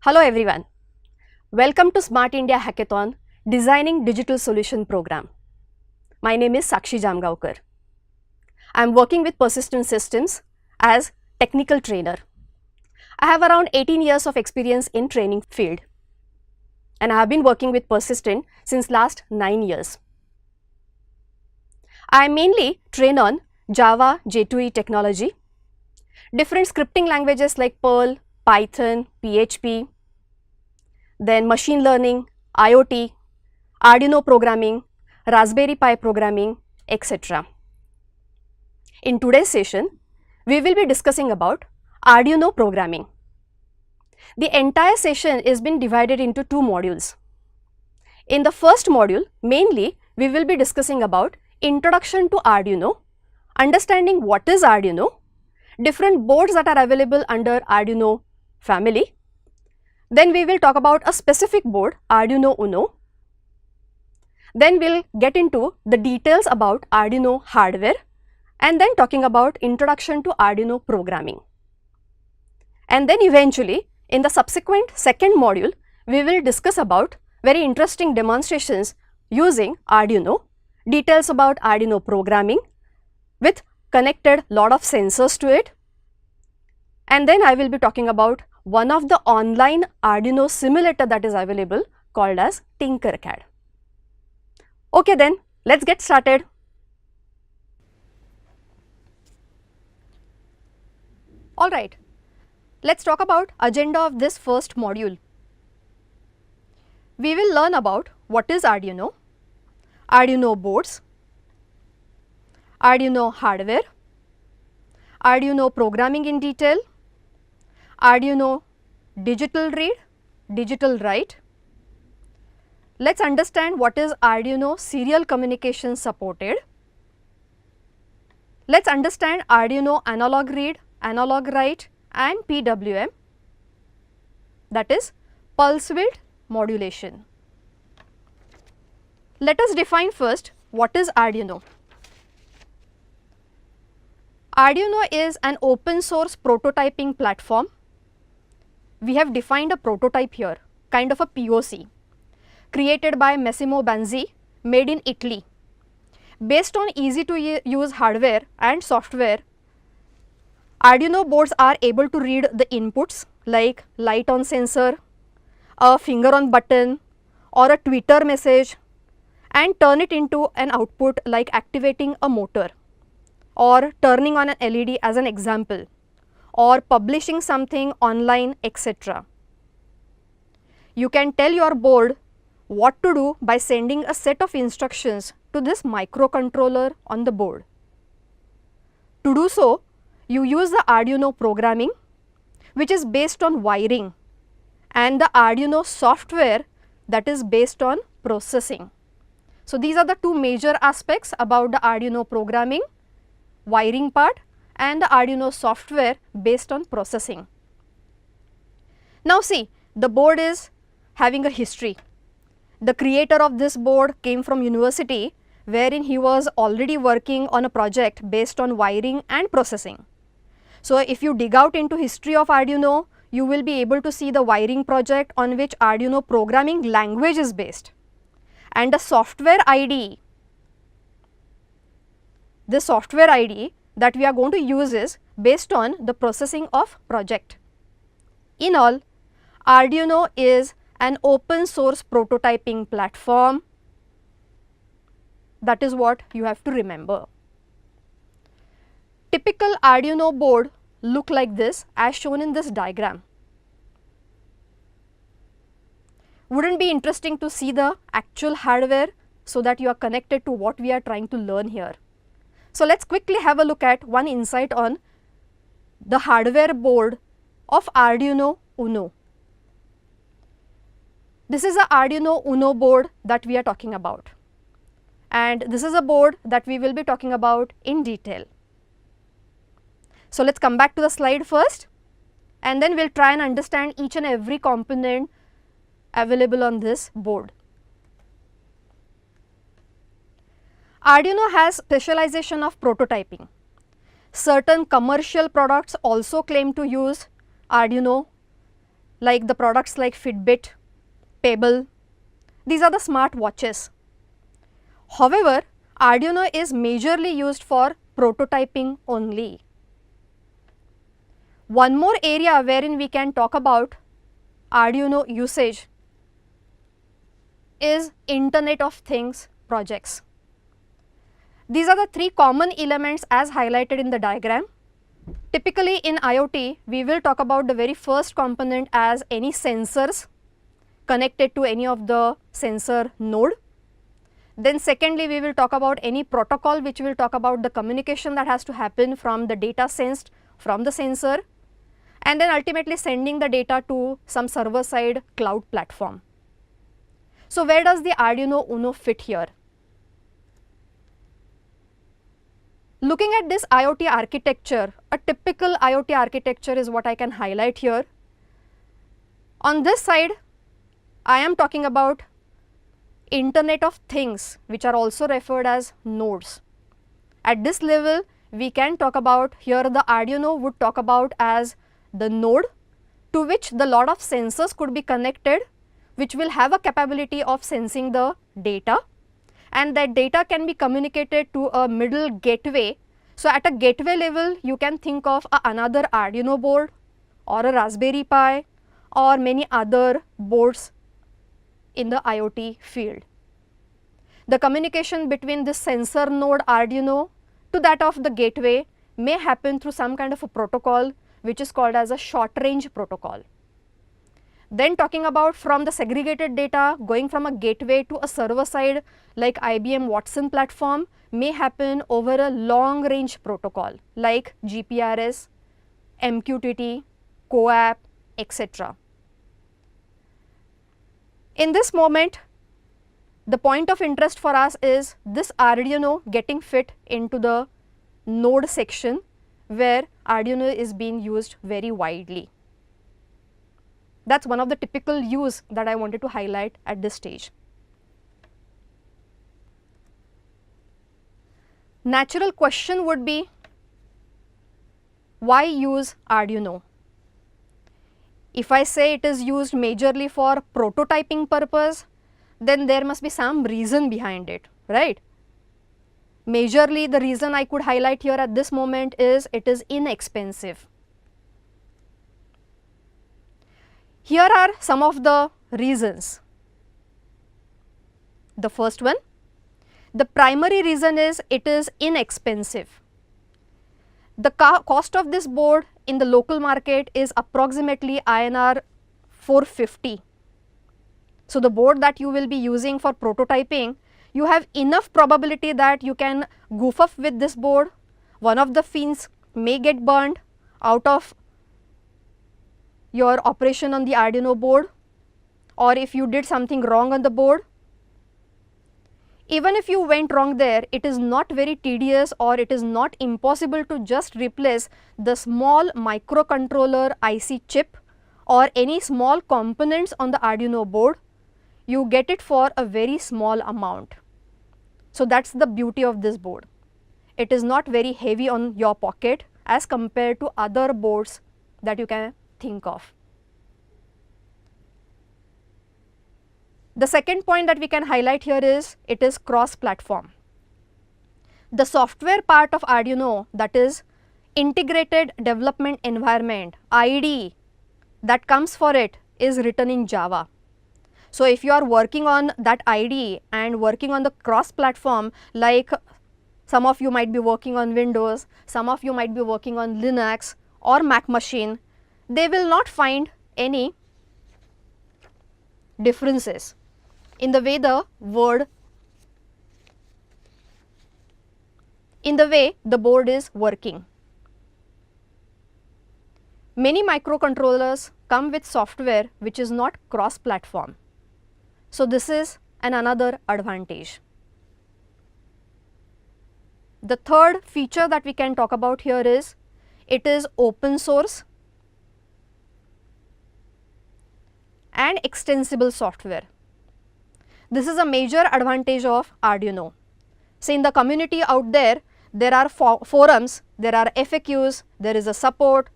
Hello everyone. Welcome to Smart India Hackathon Designing Digital Solution Program. My name is Sakshi Jamgaonkar. I am working with Persistent Systems as technical trainer. I have around 18 years of experience in training field and I have been working with Persistent since last 9 years. I mainly train on Java, J2E technology, different scripting languages like Perl, Python, PHP, then machine learning, IoT, Arduino programming, Raspberry Pi programming, etc. In today's session, we will be discussing about Arduino programming. The entire session is been divided into two modules. In the first module, mainly we will be discussing about Introduction to Arduino, understanding what is Arduino, different boards that are available under Arduino family. Then we will talk about a specific board, Arduino Uno. Then we'll get into the details about Arduino hardware and then talking about Introduction to Arduino programming. And then eventually, in the subsequent second module, we will discuss about very interesting demonstrations using Arduino, details about Arduino programming with connected lot of sensors to it. And then I will be talking about one of the online Arduino simulator that is available called as Tinkercad. Okay then, let's get started. Alright, let's talk about agenda of this first module. We will learn about what is Arduino, Arduino boards, Arduino hardware, Arduino programming in detail, Arduino digital read, digital write. Let's understand what is Arduino serial communication supported. Let's understand Arduino analog read, analog write and PWM, that is pulse width modulation. Let us define first what is Arduino. Arduino is an open source prototyping platform. We have defined a prototype here, kind of a POC, created by Massimo Banzi, made in Italy. Based on easy to use hardware and software, Arduino boards are able to read the inputs like light on sensor, a finger on button or a Twitter message and turn it into an output like activating a motor or turning on an LED as an example, or publishing something online, etc. You can tell your board what to do by sending a set of instructions to this microcontroller on the board. To do so, you use the Arduino programming, which is based on wiring, and the Arduino software that is based on processing. So these are the two major aspects about the Arduino programming, wiring part and the Arduino software based on processing. Now see, the board is having a history. The creator of this board came from university wherein he was already working on a project based on wiring and processing. So if you dig out into history of Arduino, you will be able to see the wiring project on which Arduino programming language is based and the software IDE. This software IDE that we are going to use is based on the processing of project. In all, Arduino is an open source prototyping platform. That is what you have to remember. Typical Arduino board look like this as shown in this diagram. Wouldn't be interesting to see the actual hardware so that you are connected to what we are trying to learn here. So let's quickly have a look at one insight on the hardware board of Arduino Uno. This is a Arduino Uno board that we are talking about, and this is a board that we will be talking about in detail. So let's come back to the slide first and then we'll try and understand each and every component available on this board. Arduino has specialization of prototyping. Certain commercial products also claim to use Arduino like the products like Fitbit, Pebble. These are the smart watches. However, Arduino is majorly used for prototyping only. One more area wherein we can talk about Arduino usage is Internet of Things projects. These are the three common elements as highlighted in the diagram. Typically in IoT, we will talk about the very first component as any sensors connected to any of the sensor node. Then secondly, we will talk about any protocol which will talk about the communication that has to happen from the data sensed from the sensor, and then ultimately sending the data to some server side cloud platform. So where does the Arduino Uno fit here? Looking at this IoT architecture, a typical IoT architecture is what I can highlight here. On this side, I am talking about Internet of Things, which are also referred as nodes. At this level, we can talk about, here the Arduino would talk about as the node to which the lot of sensors could be connected, which will have a capability of sensing the data, and that data can be communicated to a middle gateway. So at a gateway level, you can think of another Arduino board or a Raspberry Pi or many other boards in the IoT field. The communication between this sensor node Arduino to that of the gateway may happen through some kind of a protocol which is called as a short range protocol. Then talking about from the segregated data going from a gateway to a server side like IBM Watson platform may happen over a long range protocol like GPRS, MQTT, CoAP, etc. In this moment, the point of interest for us is this Arduino getting fit into the node section where Arduino is being used very widely. That's one of the typical use that I wanted to highlight at this stage. Natural question would be, why use Arduino? If I say it is used majorly for prototyping purpose, then there must be some reason behind it, right? Majorly the reason I could highlight here at this moment is it is inexpensive. Here are some of the reasons. The first one, the primary reason is it is inexpensive. The cost of this board in the local market is approximately INR 450. So the board that you will be using for prototyping, you have enough probability that you can goof off with this board. One of the fins may get burned out of your operation on the Arduino board, or if you did something wrong on the board. Even if you went wrong there, it is not very tedious or it is not impossible to just replace the small microcontroller IC chip or any small components on the Arduino board. You get it for a very small amount. So that's the beauty of this board. It is not very heavy on your pocket as compared to other boards that you can think of. The second point that we can highlight here is it is cross-platform. The software part of Arduino, that is Integrated Development Environment, IDE, that comes for it is written in Java. So if you are working on that IDE and working on the cross-platform, like some of you might be working on Windows, some of you might be working on Linux or Mac machine, they will not find any differences in the way the board is working. Many microcontrollers come with software which is not cross-platform. So this is another advantage. The third feature that we can talk about here is it is open source and extensible software. This is a major advantage of Arduino. So in the community out there, there are forums, there are FAQs, there is a support,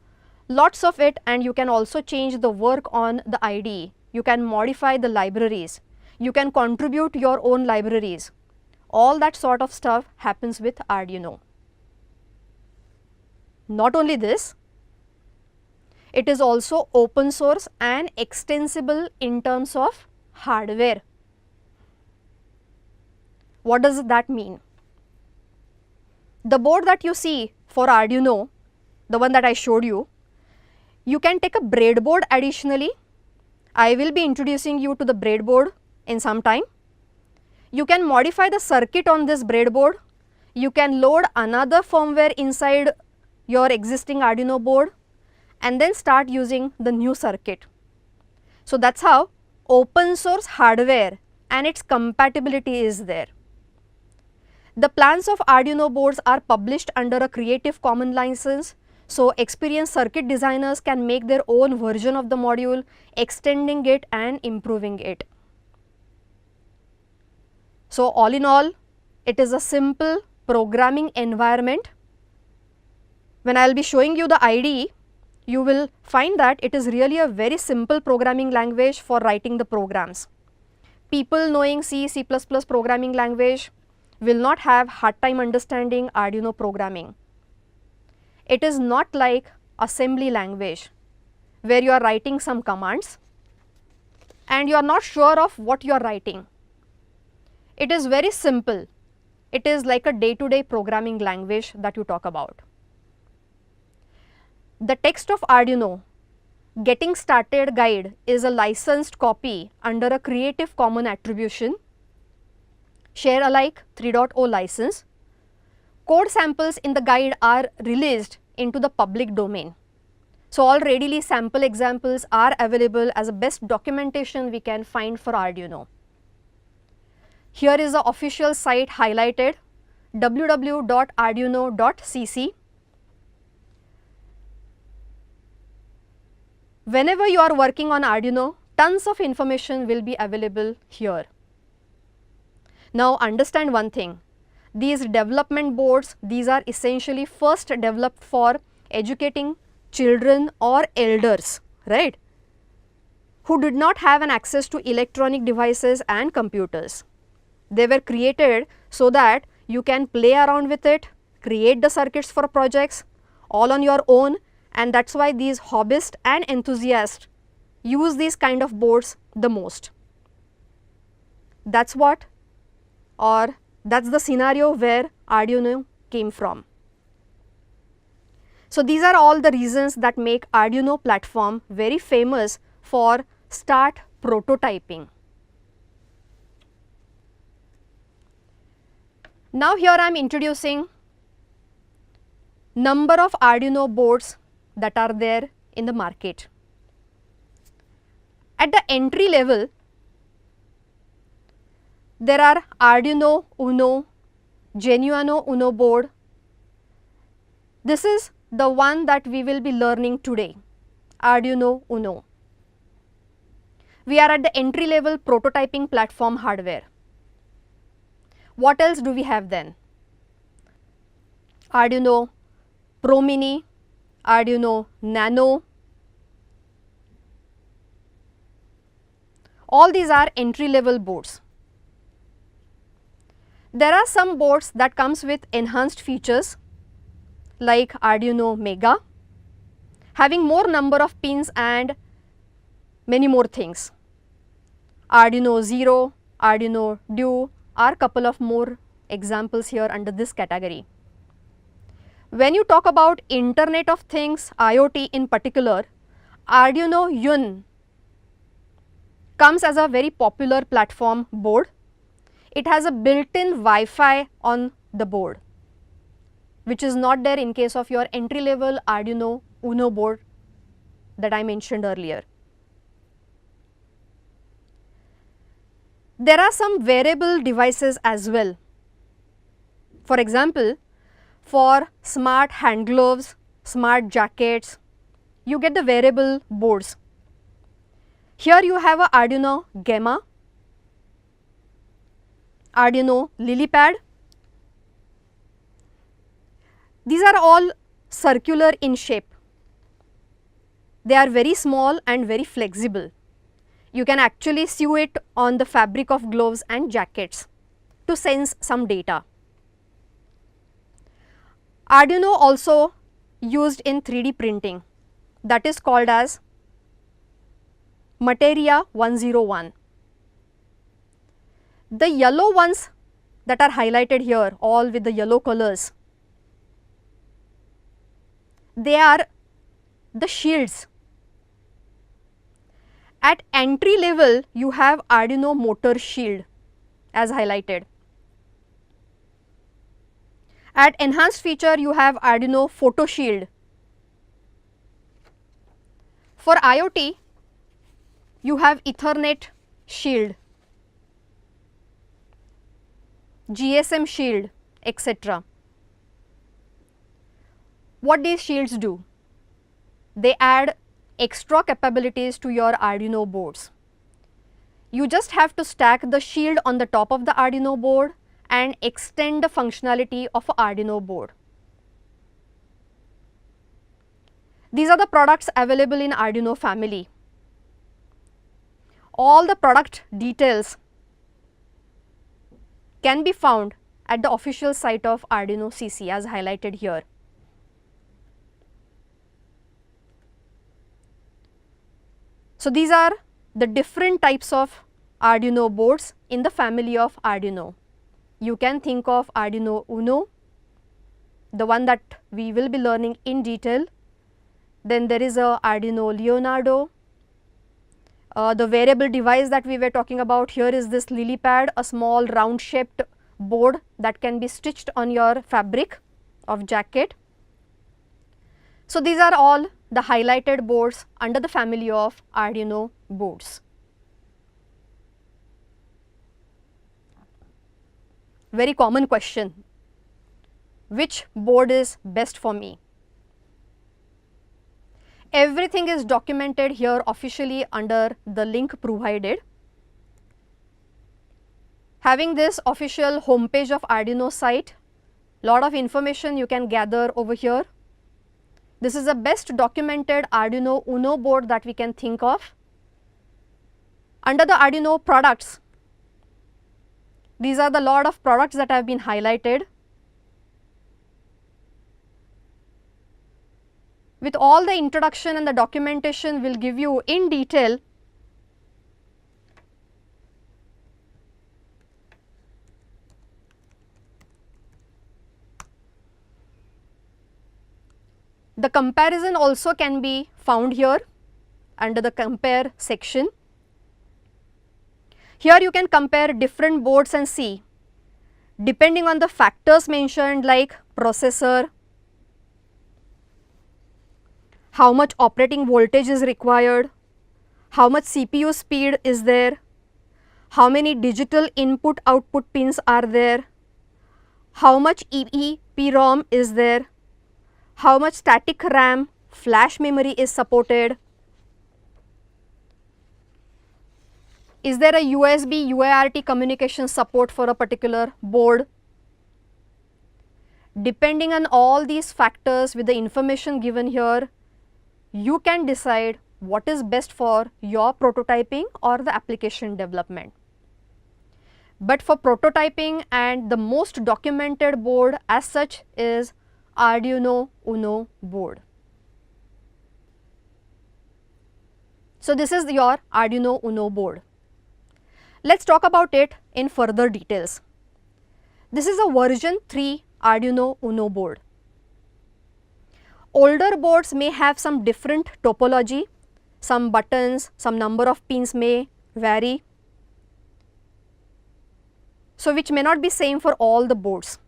Lots of it, and you can also change the work on the IDE. You can modify the libraries. You can contribute your own libraries. All that sort of stuff happens with Arduino. Not only this, it is also open source and extensible in terms of hardware. What does that mean? The board that you see for Arduino, the one that I showed you, you can take a breadboard additionally. I will be introducing you to the breadboard in some time. You can modify the circuit on this breadboard. You can load another firmware inside your existing Arduino board and then start using the new circuit. So that's how open source hardware and its compatibility is there. The plans of Arduino boards are published under a Creative Commons license, so experienced circuit designers can make their own version of the module, extending it and improving it. So all in all, it is a simple programming environment. When I will be showing you the IDE, you will find that it is really a very simple programming language for writing the programs. People knowing C, C++ programming language will not have hard time understanding Arduino programming. It is not like assembly language where you are writing some commands and you are not sure of what you are writing. It is very simple. It is like a day-to-day programming language that you talk about. The text of Arduino Getting Started Guide is a licensed copy under a Creative Commons Attribution Share Alike 3.0 license. Code samples in the guide are released into the public domain. So all readily sample examples are available as a best documentation we can find for Arduino. Here is the official site highlighted, www.arduino.cc. Whenever you are working on Arduino, tons of information will be available here. Now understand one thing, these development boards, these are essentially first developed for educating children or elders, right, who did not have an access to electronic devices and computers. They were created so that you can play around with it, create the circuits for projects all on your own, and that's why these hobbyists and enthusiasts use these kind of boards the most. That's what, or that's the scenario where Arduino came from. So these are all the reasons that make Arduino platform very famous for start prototyping. Now here I am introducing number of Arduino boards that are there in the market. At the entry level, there are Arduino Uno, Genuino Uno board. This is the one that we will be learning today, Arduino Uno. We are at the entry level prototyping platform hardware. What else do we have then? Arduino Pro Mini, Arduino Nano. All these are entry level boards. There are some boards that comes with enhanced features like Arduino Mega, having more number of pins and many more things. Arduino Zero, Arduino Duo are couple of more examples here under this category. When you talk about Internet of Things, IoT in particular, Arduino Yun comes as a very popular platform board. It has a built-in Wi-Fi on the board, which is not there in case of your entry-level Arduino Uno board that I mentioned earlier. There are some wearable devices as well. For example, for smart hand gloves, smart jackets, you get the wearable boards. Here you have a Arduino Gamma, Arduino LilyPad. These are all circular in shape. They are very small and very flexible. You can actually sew it on the fabric of gloves and jackets to sense some data. Arduino also used in 3D printing, that is called as Materia 101. The yellow ones that are highlighted here, all with the yellow colors, they are the shields. At entry level, you have Arduino motor shield as highlighted. At enhanced feature, you have Arduino photo shield. For IoT, you have Ethernet shield, GSM shield, etc. What these shields do? They add extra capabilities to your Arduino boards. You just have to stack the shield on the top of the Arduino board and extend the functionality of an Arduino board. These are the products available in Arduino family. All the product details can be found at the official site of Arduino CC as highlighted here. So, these are the different types of Arduino boards in the family of Arduino. You can think of Arduino Uno, the one that we will be learning in detail. Then there is a Arduino Leonardo. The variable device that we were talking about here is this lily pad, a small round shaped board that can be stitched on your fabric of jacket. So, these are all the highlighted boards under the family of Arduino boards. Very common question, which board is best for me? Everything is documented here officially under the link provided. Having this official homepage of Arduino site, lot of information you can gather over here. This is the best documented Arduino Uno board that we can think of. Under the Arduino products, these are the lot of products that have been highlighted. With all the introduction and the documentation, will give you in detail the comparison also can be found here under the compare section. Here you can compare different boards and see, depending on the factors mentioned like processor, how much operating voltage is required, how much CPU speed is there, how many digital input output pins are there, how much EEPROM is there, how much static RAM, flash memory is supported, is there a USB UART communication support for a particular board. Depending on all these factors with the information given here, you can decide what is best for your prototyping or the application development. But for prototyping and the most documented board as such is Arduino Uno board. So, this is your Arduino Uno board. Let us talk about it in further details. This is a version 3 Arduino Uno board. Older boards may have some different topology, some buttons, some number of pins may vary. So, which may not be same for all the boards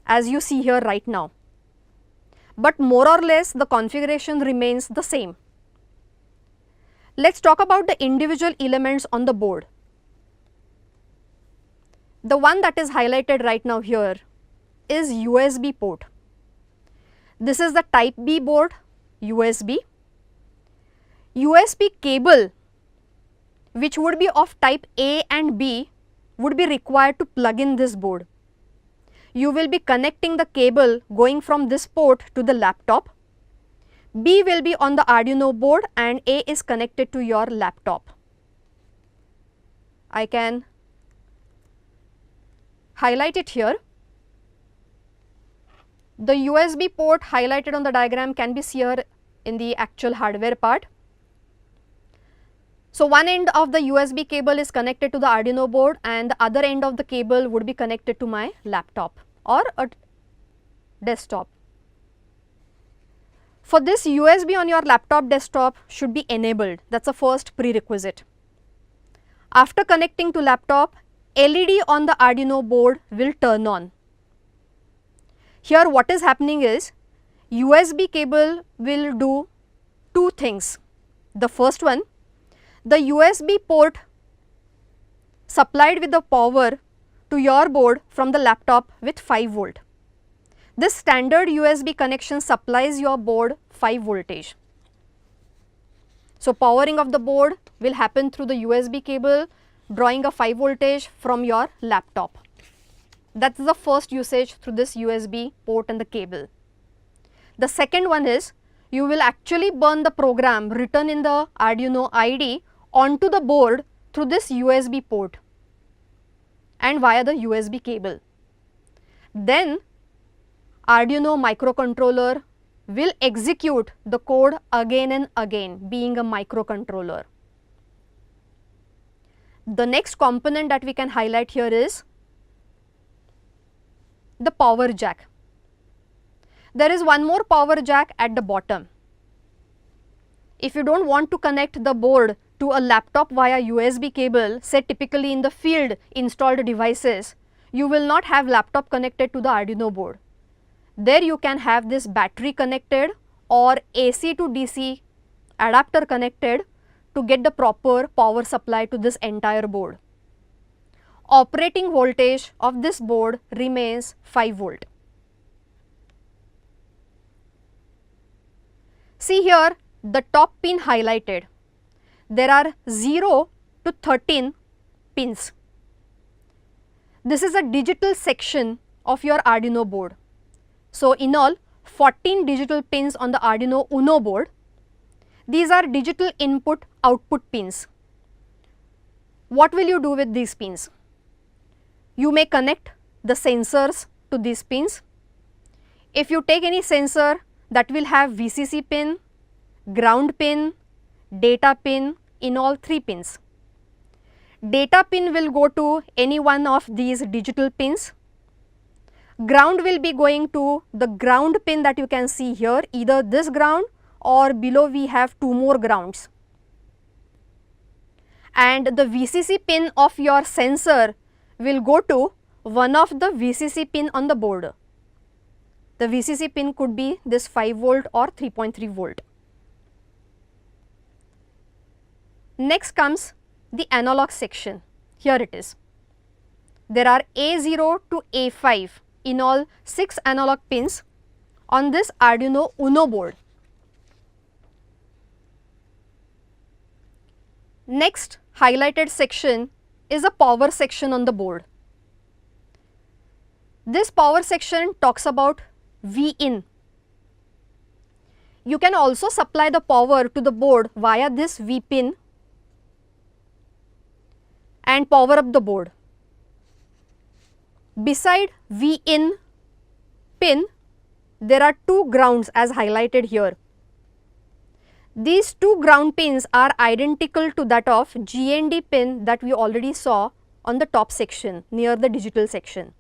as you see here right now, but more or less the configuration remains the same. Let us talk about the individual elements on the board. The one that is highlighted right now here is USB port. This is the type B board, USB. USB cable, which would be of type A and B, would be required to plug in this board. You will be connecting the cable going from this port to the laptop. B will be on the Arduino board and A is connected to your laptop. I can highlight it here. The USB port highlighted on the diagram can be seen here in the actual hardware part. So, one end of the USB cable is connected to the Arduino board and the other end of the cable would be connected to my laptop or a desktop. For this, USB on your laptop desktop should be enabled. That is the first prerequisite. After connecting to laptop, LED on the Arduino board will turn on. Here what is happening is USB cable will do two things. The first one, the USB port supplied with the power to your board from the laptop with 5 volt. This standard USB connection supplies your board 5 voltage. So, powering of the board will happen through the USB cable drawing a 5 voltage from your laptop. That is the first usage through this USB port and the cable. The second one is you will actually burn the program written in the Arduino IDE onto the board through this USB port and via the USB cable. Then Arduino microcontroller will execute the code again and again, being a microcontroller. The next component that we can highlight here is the power jack. There is one more power jack at the bottom. If you do not want to connect the board to a laptop via USB cable, say typically in the field installed devices, you will not have laptop connected to the Arduino board. There you can have this battery connected or AC to DC adapter connected to get the proper power supply to this entire board. Operating voltage of this board remains 5 volt. See here the top pin highlighted. There are 0 to 13 pins. This is a digital section of your Arduino board. So, in all 14 digital pins on the Arduino Uno board. These are digital input output pins. What will you do with these pins? You may connect the sensors to these pins. If you take any sensor that will have VCC pin, ground pin, data pin in all 3 pins. Data pin will go to any one of these digital pins. Ground will be going to the ground pin that you can see here, either this ground or below we have 2 more grounds. And the VCC pin of your sensor will go to one of the VCC pin on the board. The VCC pin could be this 5 volt or 3.3 volt. Next comes the analog section. Here it is. There are A0 to A5 in all 6 analog pins on this Arduino Uno board. Next highlighted section is a power section on the board. This power section talks about V in. You can also supply the power to the board via this V pin and power up the board. Beside V in pin, there are 2 grounds as highlighted here. These 2 ground pins are identical to that of GND pin that we already saw on the top section near the digital section.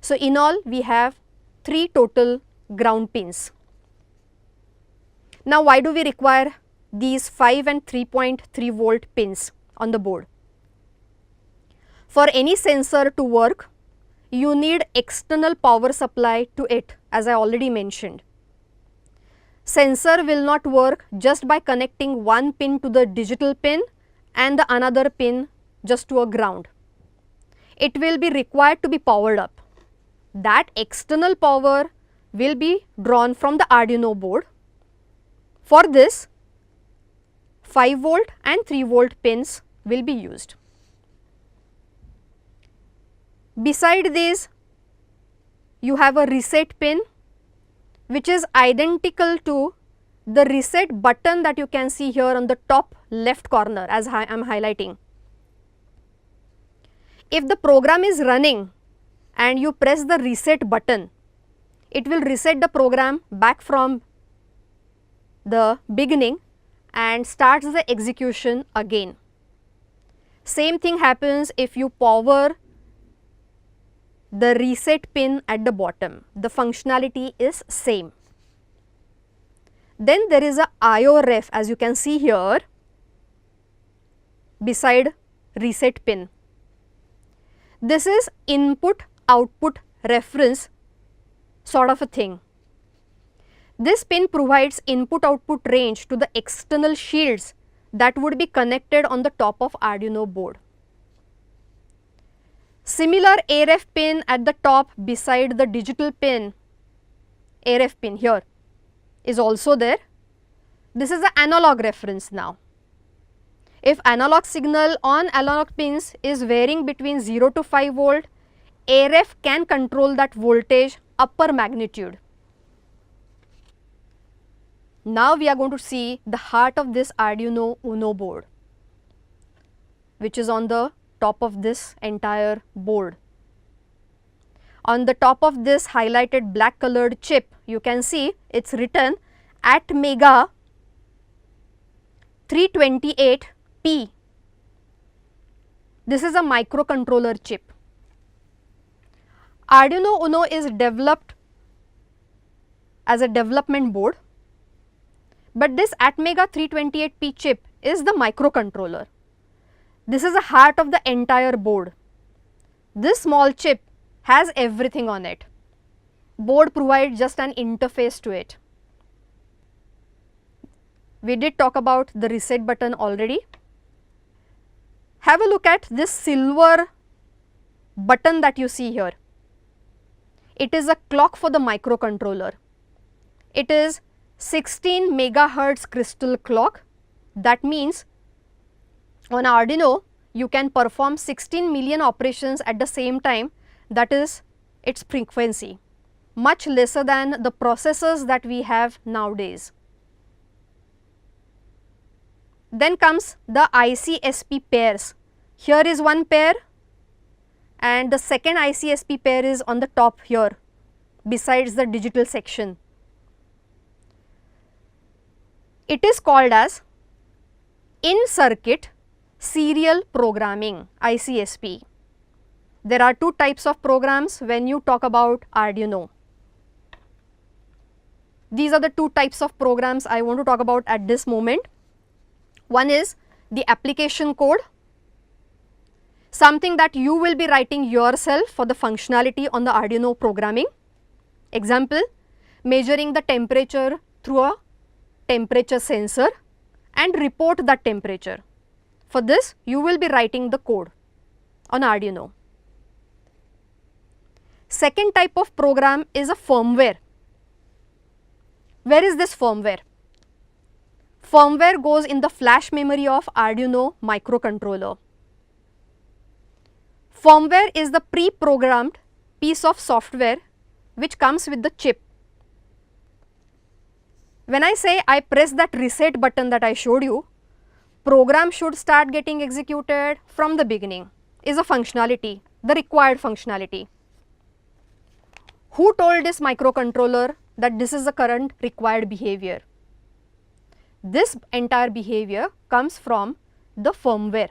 So, in all we have 3 total ground pins. Now, why do we require these 5 and 3.3 volt pins on the board? For any sensor to work, you need external power supply to it, as I already mentioned. Sensor will not work just by connecting one pin to the digital pin and the another pin just to a ground. It will be required to be powered up. That external power will be drawn from the Arduino board. For this, 5 volt and 3 volt pins will be used. Beside these, you have a reset pin which is identical to the reset button that you can see here on the top left corner as I am highlighting. If the program is running and you press the reset button, it will reset the program back from the beginning and starts the execution again. Same thing happens if you power the reset pin at the bottom. The functionality is same. Then there is a IO ref, as you can see here beside reset pin. This is input output reference sort of a thing. This pin provides input output range to the external shields that would be connected on the top of Arduino board. Similar AREF pin at the top beside the digital pin, AREF pin here is also there. This is the analog reference now. If analog signal on analog pins is varying between 0 to 5 volt, AREF can control that voltage upper magnitude. Now we are going to see the heart of this Arduino Uno board, which is on the top of this entire board. On the top of this highlighted black colored chip, you can see it's written ATmega 328P. This is a microcontroller chip. Arduino Uno is developed as a development board, but this ATmega 328P chip is the microcontroller. This is the heart of the entire board. This small chip has everything on it. Board provides just an interface to it. We did talk about the reset button already. Have a look at this silver button that you see here. It is a clock for the microcontroller. It is 16 megahertz crystal clock. That means on Arduino you can perform 16 million operations at the same time. That is its frequency, much lesser than the processors that we have nowadays. Then comes the IC/SP pairs. Here is one pair and the second IC/SP pair is on the top here besides the digital section. It is called as in-circuit serial programming, IC/SP. There are two types of programs when you talk about Arduino. These are the two types of programs I want to talk about at this moment. One is the application code, something that you will be writing yourself for the functionality on the Arduino programming. Example, measuring the temperature through a temperature sensor and report that temperature. For this, you will be writing the code on Arduino. Second type of program is a firmware. Where is this firmware? Firmware goes in the flash memory of Arduino microcontroller. Firmware is the pre-programmed piece of software which comes with the chip. When I say I press that reset button that I showed you, program should start getting executed from the beginning is a functionality, the required functionality. Who told this microcontroller that this is the current required behavior? This entire behavior comes from the firmware,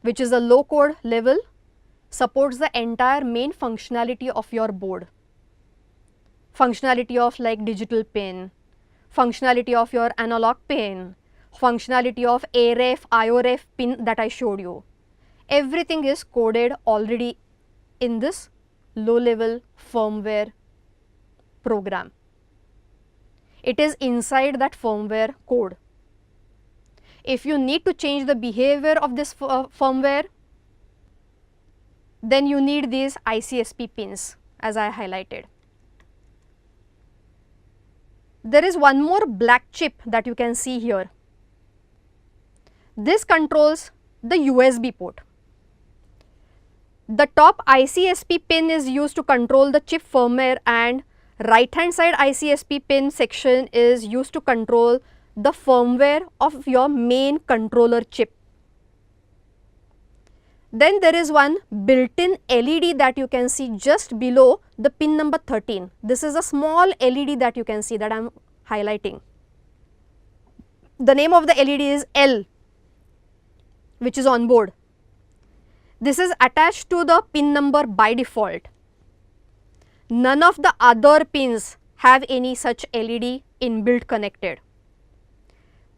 which is a low code level, supports the entire main functionality of your board. Functionality of like digital pin, functionality of your analog pin, functionality of AREF, IOREF pin that I showed you. Everything is coded already in this low level firmware program. It is inside that firmware code. If you need to change the behavior of this firmware, then you need these IC/SP pins as I highlighted. There is one more black chip that you can see here. This controls the USB port. The top IC/SP pin is used to control the chip firmware and Right hand side ICSP pin section is used to control the firmware of your main controller chip. Then there is one built-in LED that you can see just below the pin number 13. This is a small LED that you can see that I am highlighting. The name of the LED is L, which is on board. This is attached to the pin number by default. None of the other pins have any such LED inbuilt connected.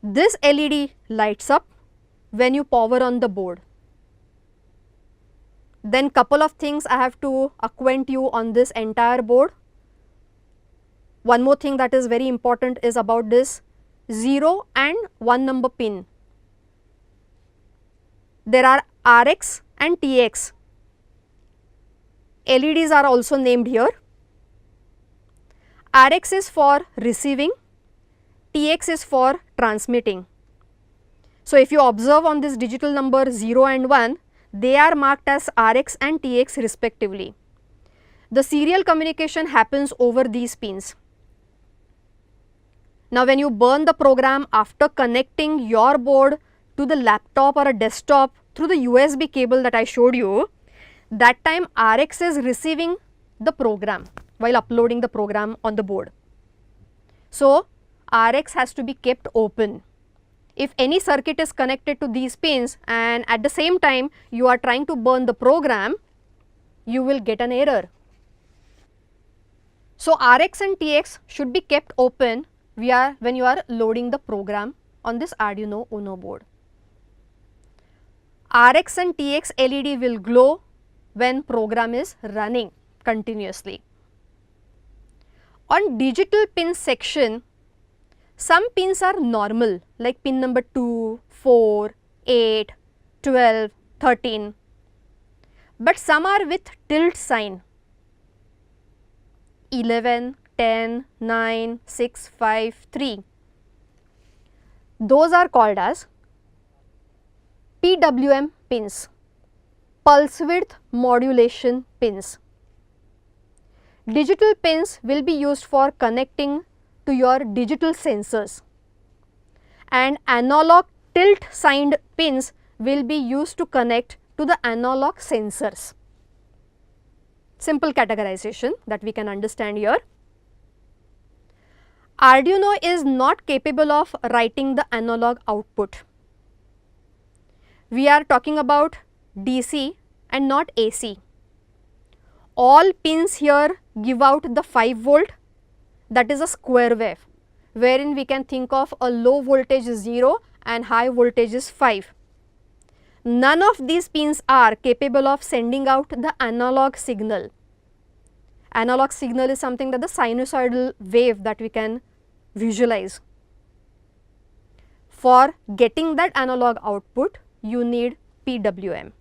This LED lights up when you power on the board. Then couple of things I have to acquaint you on this entire board. One more thing that is very important is about this 0 and 1 number pin. There are RX and TX. LEDs are also named here. RX is for receiving, TX is for transmitting. So if you observe on this digital number 0 and 1, they are marked as RX and TX respectively. The serial communication happens over these pins. Now when you burn the program after connecting your board to the laptop or a desktop through the USB cable that I showed you, that time RX is receiving the program while uploading the program on the board. So RX has to be kept open. If any circuit is connected to these pins and at the same time you are trying to burn the program, you will get an error. So RX and TX should be kept open when you are loading the program on this Arduino Uno board. RX and TX LED will glow when program is running continuously. On digital pin section, some pins are normal like pin number 2, 4, 8, 12, 13, but some are with tilt sign 11, 10, 9, 6, 5, 3. Those are called as PWM pins, pulse width modulation pins. Digital pins will be used for connecting to your digital sensors, and analog tilt signed pins will be used to connect to the analog sensors. Simple categorization that we can understand here. Arduino is not capable of writing the analog output. We are talking about DC and not AC. All pins here give out the 5 volt, that is a square wave, wherein we can think of a low voltage 0 and high voltage is 5. None of these pins are capable of sending out the analog signal. Analog signal is something that the sinusoidal wave that we can visualize. For getting that analog output, you need PWM.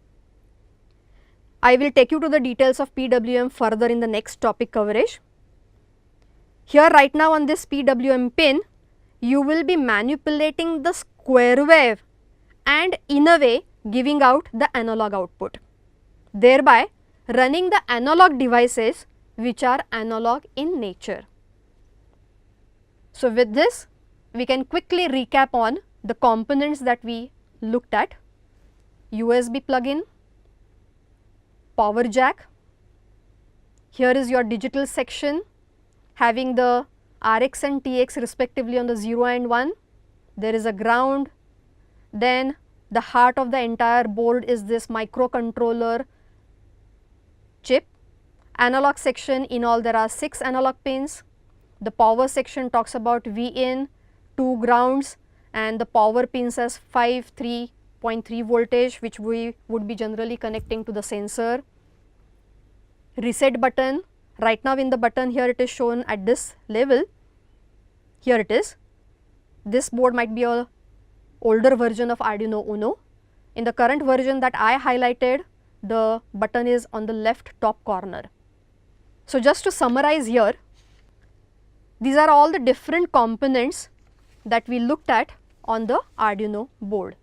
I will take you to the details of PWM further in the next topic coverage. Here right now on this PWM pin, you will be manipulating the square wave and in a way giving out the analog output, thereby running the analog devices which are analog in nature. So with this, we can quickly recap on the components that we looked at: USB plug-in, power jack. Here is your digital section having the RX and TX respectively on the 0 and 1. There is a ground. Then the heart of the entire board is this microcontroller chip. Analog section, in all there are 6 analog pins. The power section talks about V in, 2 grounds, and the power pins as 5, 3.3 voltage, which we would be generally connecting to the sensor. Reset button, right now in the button here it is shown at this level. Here it is. This board might be a older version of Arduino Uno. In the current version that I highlighted, the button is on the left top corner. So just to summarize here, these are all the different components that we looked at on the Arduino board.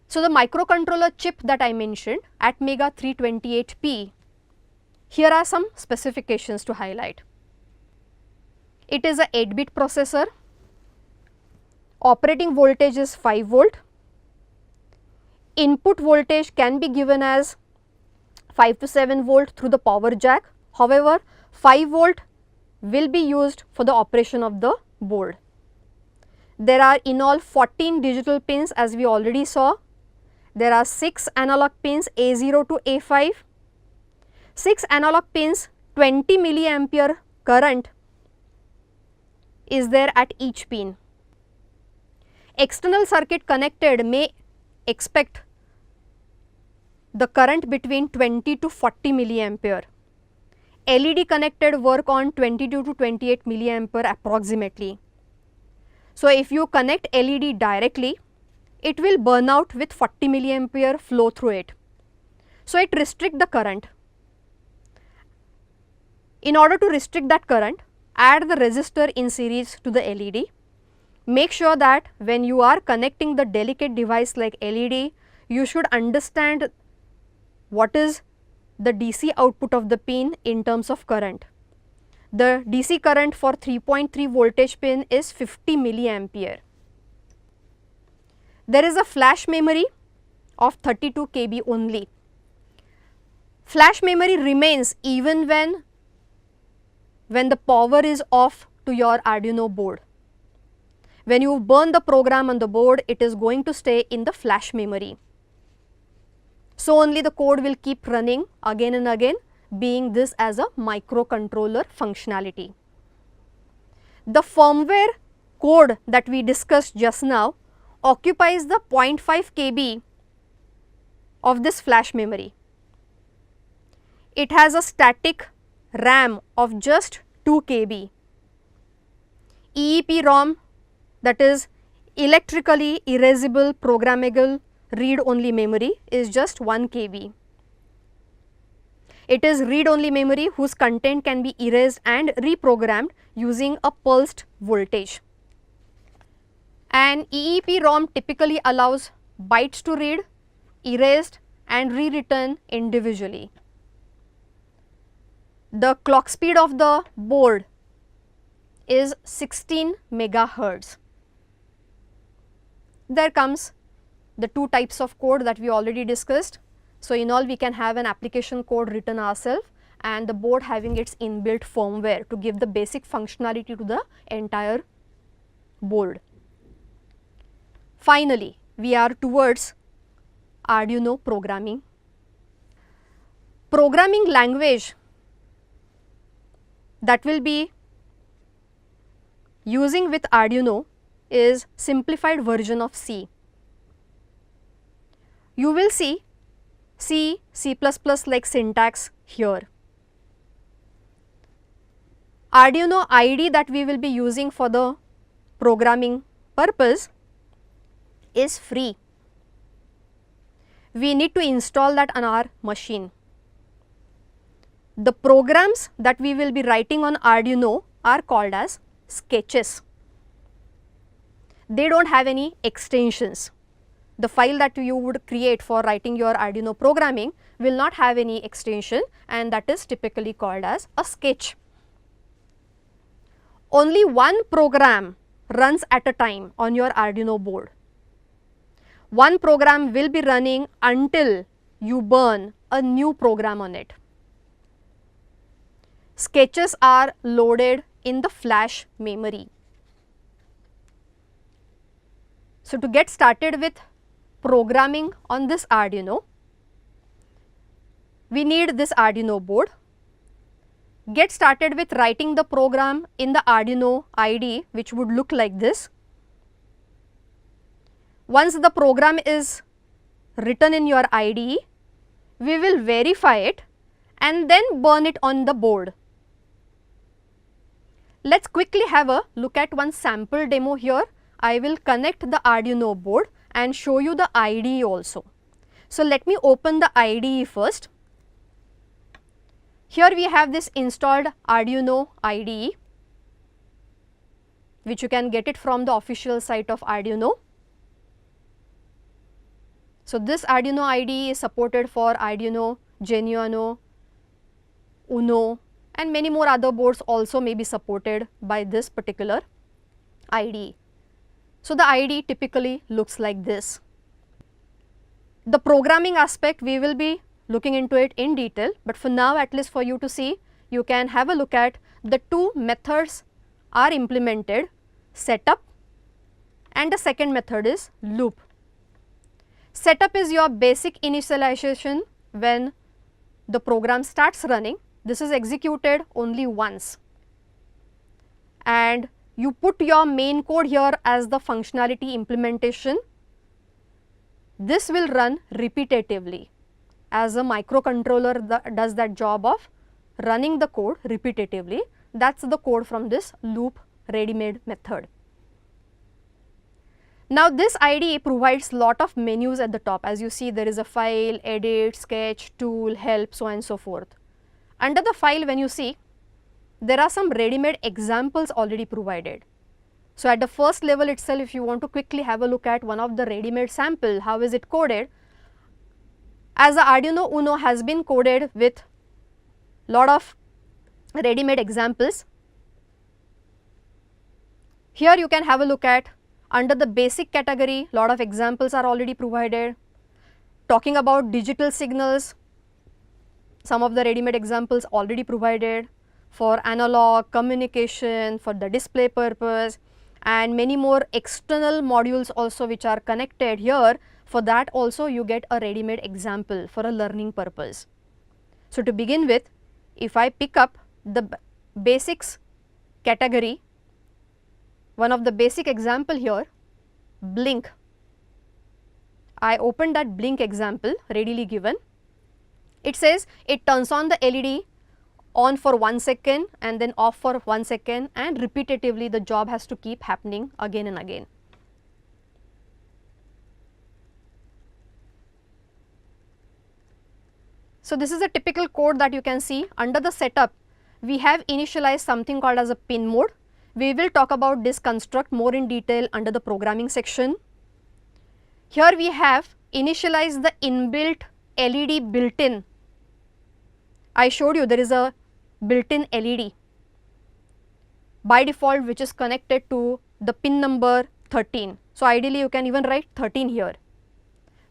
So the microcontroller chip that I mentioned, Atmega 328P, Here are some specifications to highlight. It is a 8-bit processor, operating voltage is 5 volt, input voltage can be given as 5 to 7 volt through the power jack. However, 5 volt will be used for the operation of the board. There are in all 14 digital pins, as we already saw. There are 6 analog pins A0 to A5, 6 analog pins, 20 milliampere current is there at each pin. External circuit connected may expect the current between 20 to 40 milliampere. LED connected work on 22 to 28 milliampere approximately. So, if you connect LED directly, it will burn out with 40 milliampere flow through it. So, it restricts the current. In order to restrict that current, add the resistor in series to the LED. Make sure that when you are connecting the delicate device like LED, you should understand what is the DC output of the pin in terms of current. The DC current for 3.3 voltage pin is 50 milliampere. There is a flash memory of 32 KB only. Flash memory remains even when the power is off to your Arduino board. When you burn the program on the board, it is going to stay in the flash memory. So, only the code will keep running again and again, being this as a microcontroller functionality. The firmware code that we discussed just now occupies the 0.5 KB of this flash memory. It has a static RAM of just 2 KB. EEPROM, that is electrically erasable programmable read only memory, is just 1 KB. It is read only memory whose content can be erased and reprogrammed using a pulsed voltage. An EEPROM typically allows bytes to read, erased and rewritten individually. The clock speed of the board is 16 megahertz. There comes the two types of code that we already discussed. So, in all we can have an application code written ourselves and the board having its inbuilt firmware to give the basic functionality to the entire board. Finally, we are towards Arduino programming. Programming language that will be using with Arduino is simplified version of C. You will see C, C++ like syntax here. Arduino IDE that we will be using for the programming purpose is free. We need to install that on our machine. The programs that we will be writing on Arduino are called as sketches. They do not have any extensions. The file that you would create for writing your Arduino programming will not have any extension, and that is typically called as a sketch. Only one program runs at a time on your Arduino board. One program will be running until you burn a new program on it. Sketches are loaded in the flash memory. So, to get started with programming on this Arduino, we need this Arduino board. Get started with writing the program in the Arduino IDE, which would look like this. Once the program is written in your IDE, we will verify it and then burn it on the board. Let us quickly have a look at one sample demo here. I will connect the Arduino board and show you the IDE also. So, let me open the IDE first. Here we have this installed Arduino IDE, which you can get it from the official site of Arduino. So, this Arduino IDE is supported for Arduino, Genuino, Uno, and many more other boards also may be supported by this particular IDE. So, the IDE typically looks like this. The programming aspect we will be looking into it in detail, but for now, at least for you to see, you can have a look at the two methods are implemented, setup, and the second method is loop. Setup is your basic initialization when the program starts running. This is executed only once, and you put your main code here as the functionality implementation. This will run repetitively as a microcontroller that does that job of running the code repetitively. That is the code from this loop ready-made method. Now, this IDE provides lot of menus at the top. As you see, there is a file, edit, sketch, tool, help, so on and so forth. Under the file, when you see, there are some ready-made examples already provided. So, at the first level itself, if you want to quickly have a look at one of the ready-made sample, how is it coded? As the Arduino Uno has been coded with lot of ready-made examples. Here you can have a look at under the basic category, lot of examples are already provided. Talking about digital signals, some of the ready-made examples already provided for analog, communication, for the display purpose, and many more external modules also which are connected here. For that also you get a ready-made example for a learning purpose. So, to begin with, if I pick up the basics category, one of the basic example here, blink. I open that blink example readily given. It says it turns on the LED on for 1 second and then off for 1 second, and repetitively the job has to keep happening again and again. So, this is a typical code that you can see. Under the setup, we have initialized something called as a pin mode. We will talk about this construct more in detail under the programming section. Here we have initialized the inbuilt LED built-in. I showed you there is a built-in LED by default which is connected to the pin number 13. So, ideally you can even write 13 here.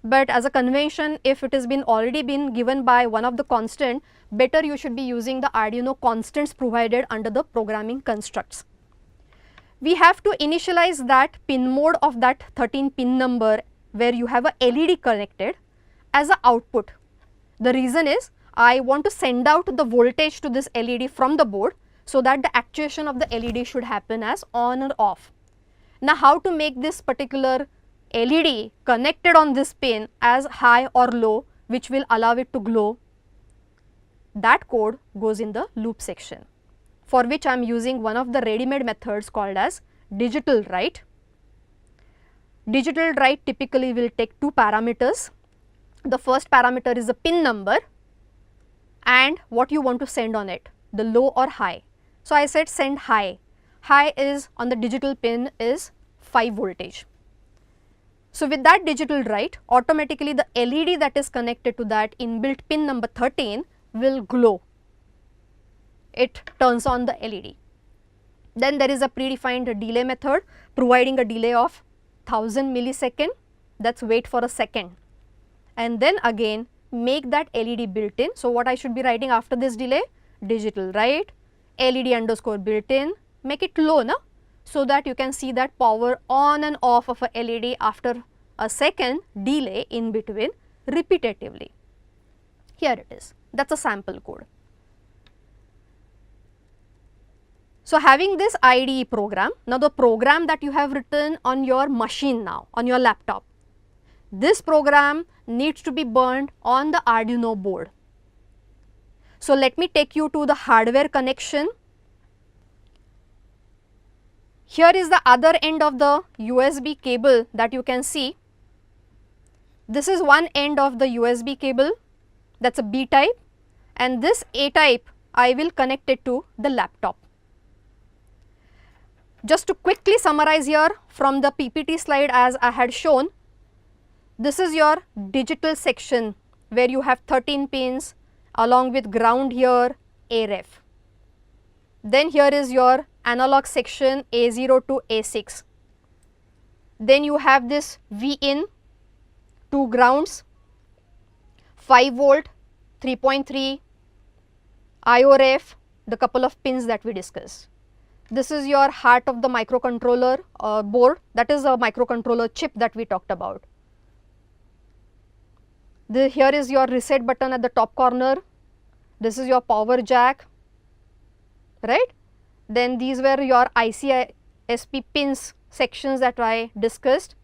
But as a convention, if it has been already been given by one of the constant, better you should be using the Arduino constants provided under the programming constructs. We have to initialize that pin mode of that 13 pin number where you have a LED connected as a output. The reason is I want to send out the voltage to this LED from the board so that the actuation of the LED should happen as on or off. Now, how to make this particular LED connected on this pin as high or low, which will allow it to glow, that code goes in the loop section, for which I am using one of the ready-made methods called as digital write. Digital write typically will take two parameters. The first parameter is the pin number and what you want to send on it, the low or high. So, I said send high. High is on the digital pin is 5 voltage. So, with that digital write, automatically the LED that is connected to that inbuilt pin number 13 will glow. It turns on the LED. Then there is a predefined delay method providing a delay of 1000 millisecond, that is wait for a second, and then again make that LED built in. So, what I should be writing after this delay? Digital write LED underscore built in, make it low na, so that you can see that power on and off of a LED after a second delay in between repetitively. Here it is, that is a sample code. So, having this IDE program, now the program that you have written on your machine now, on your laptop, this program needs to be burned on the Arduino board. So, let me take you to the hardware connection. Here is the other end of the USB cable that you can see. This is one end of the USB cable, that is a B type, and this A type I will connect it to the laptop. Just to quickly summarize here from the PPT slide as I had shown, this is your digital section where you have 13 pins along with ground here, A-ref. Then here is your analog section A0 to A6. Then you have this V-in, 2 grounds, 5 volt, 3.3, IO-ref, the couple of pins that we discussed. This is your heart of the microcontroller board, that is a microcontroller chip that we talked about. Here is your reset button at the top corner. This is your power jack, right? Then these were your IC/SP pins sections that I discussed,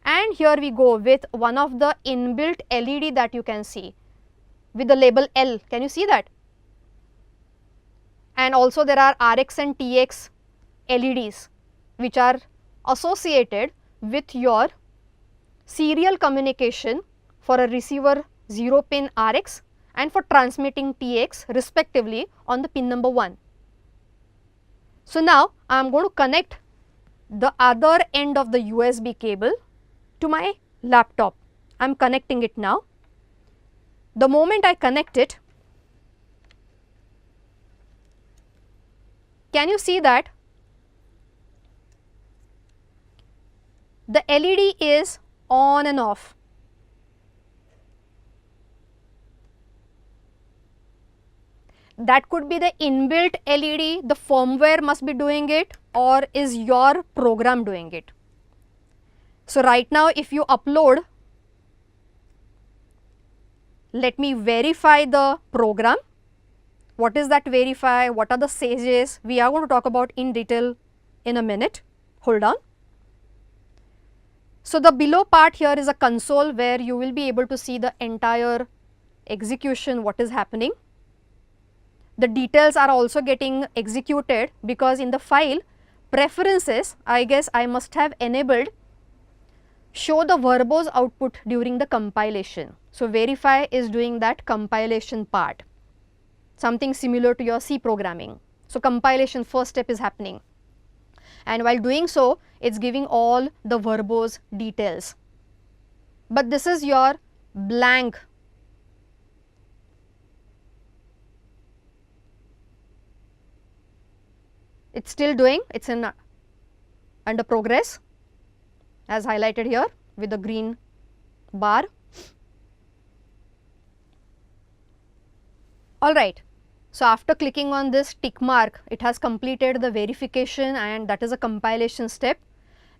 and here we go with one of the inbuilt LED that you can see with the label L. Can you see that? And also there are RX and TX LEDs which are associated with your serial communication for a receiver 0 pin RX and for transmitting TX respectively on the pin number 1. So now I am going to connect the other end of the USB cable to my laptop. I am connecting it now. The moment I connect it, can you see that the LED is on and off? That could be the inbuilt LED, the firmware must be doing it, or is your program doing it. So right now if you upload, let me verify the program. What is that verify? What are the stages? We are going to talk about in detail in a minute. Hold on. So the below part here is a console where you will be able to see the entire execution, what is happening. The details are also getting executed because in the file preferences, I guess I must have enabled show the verbose output during the compilation. So verify is doing that compilation part, something similar to your C programming. So compilation first step is happening, and while doing so it is giving all the verbose details. But this is your blank . It's still doing, it's in under progress as highlighted here with the green bar. Alright, so after clicking on this tick mark, it has completed the verification and that is a compilation step.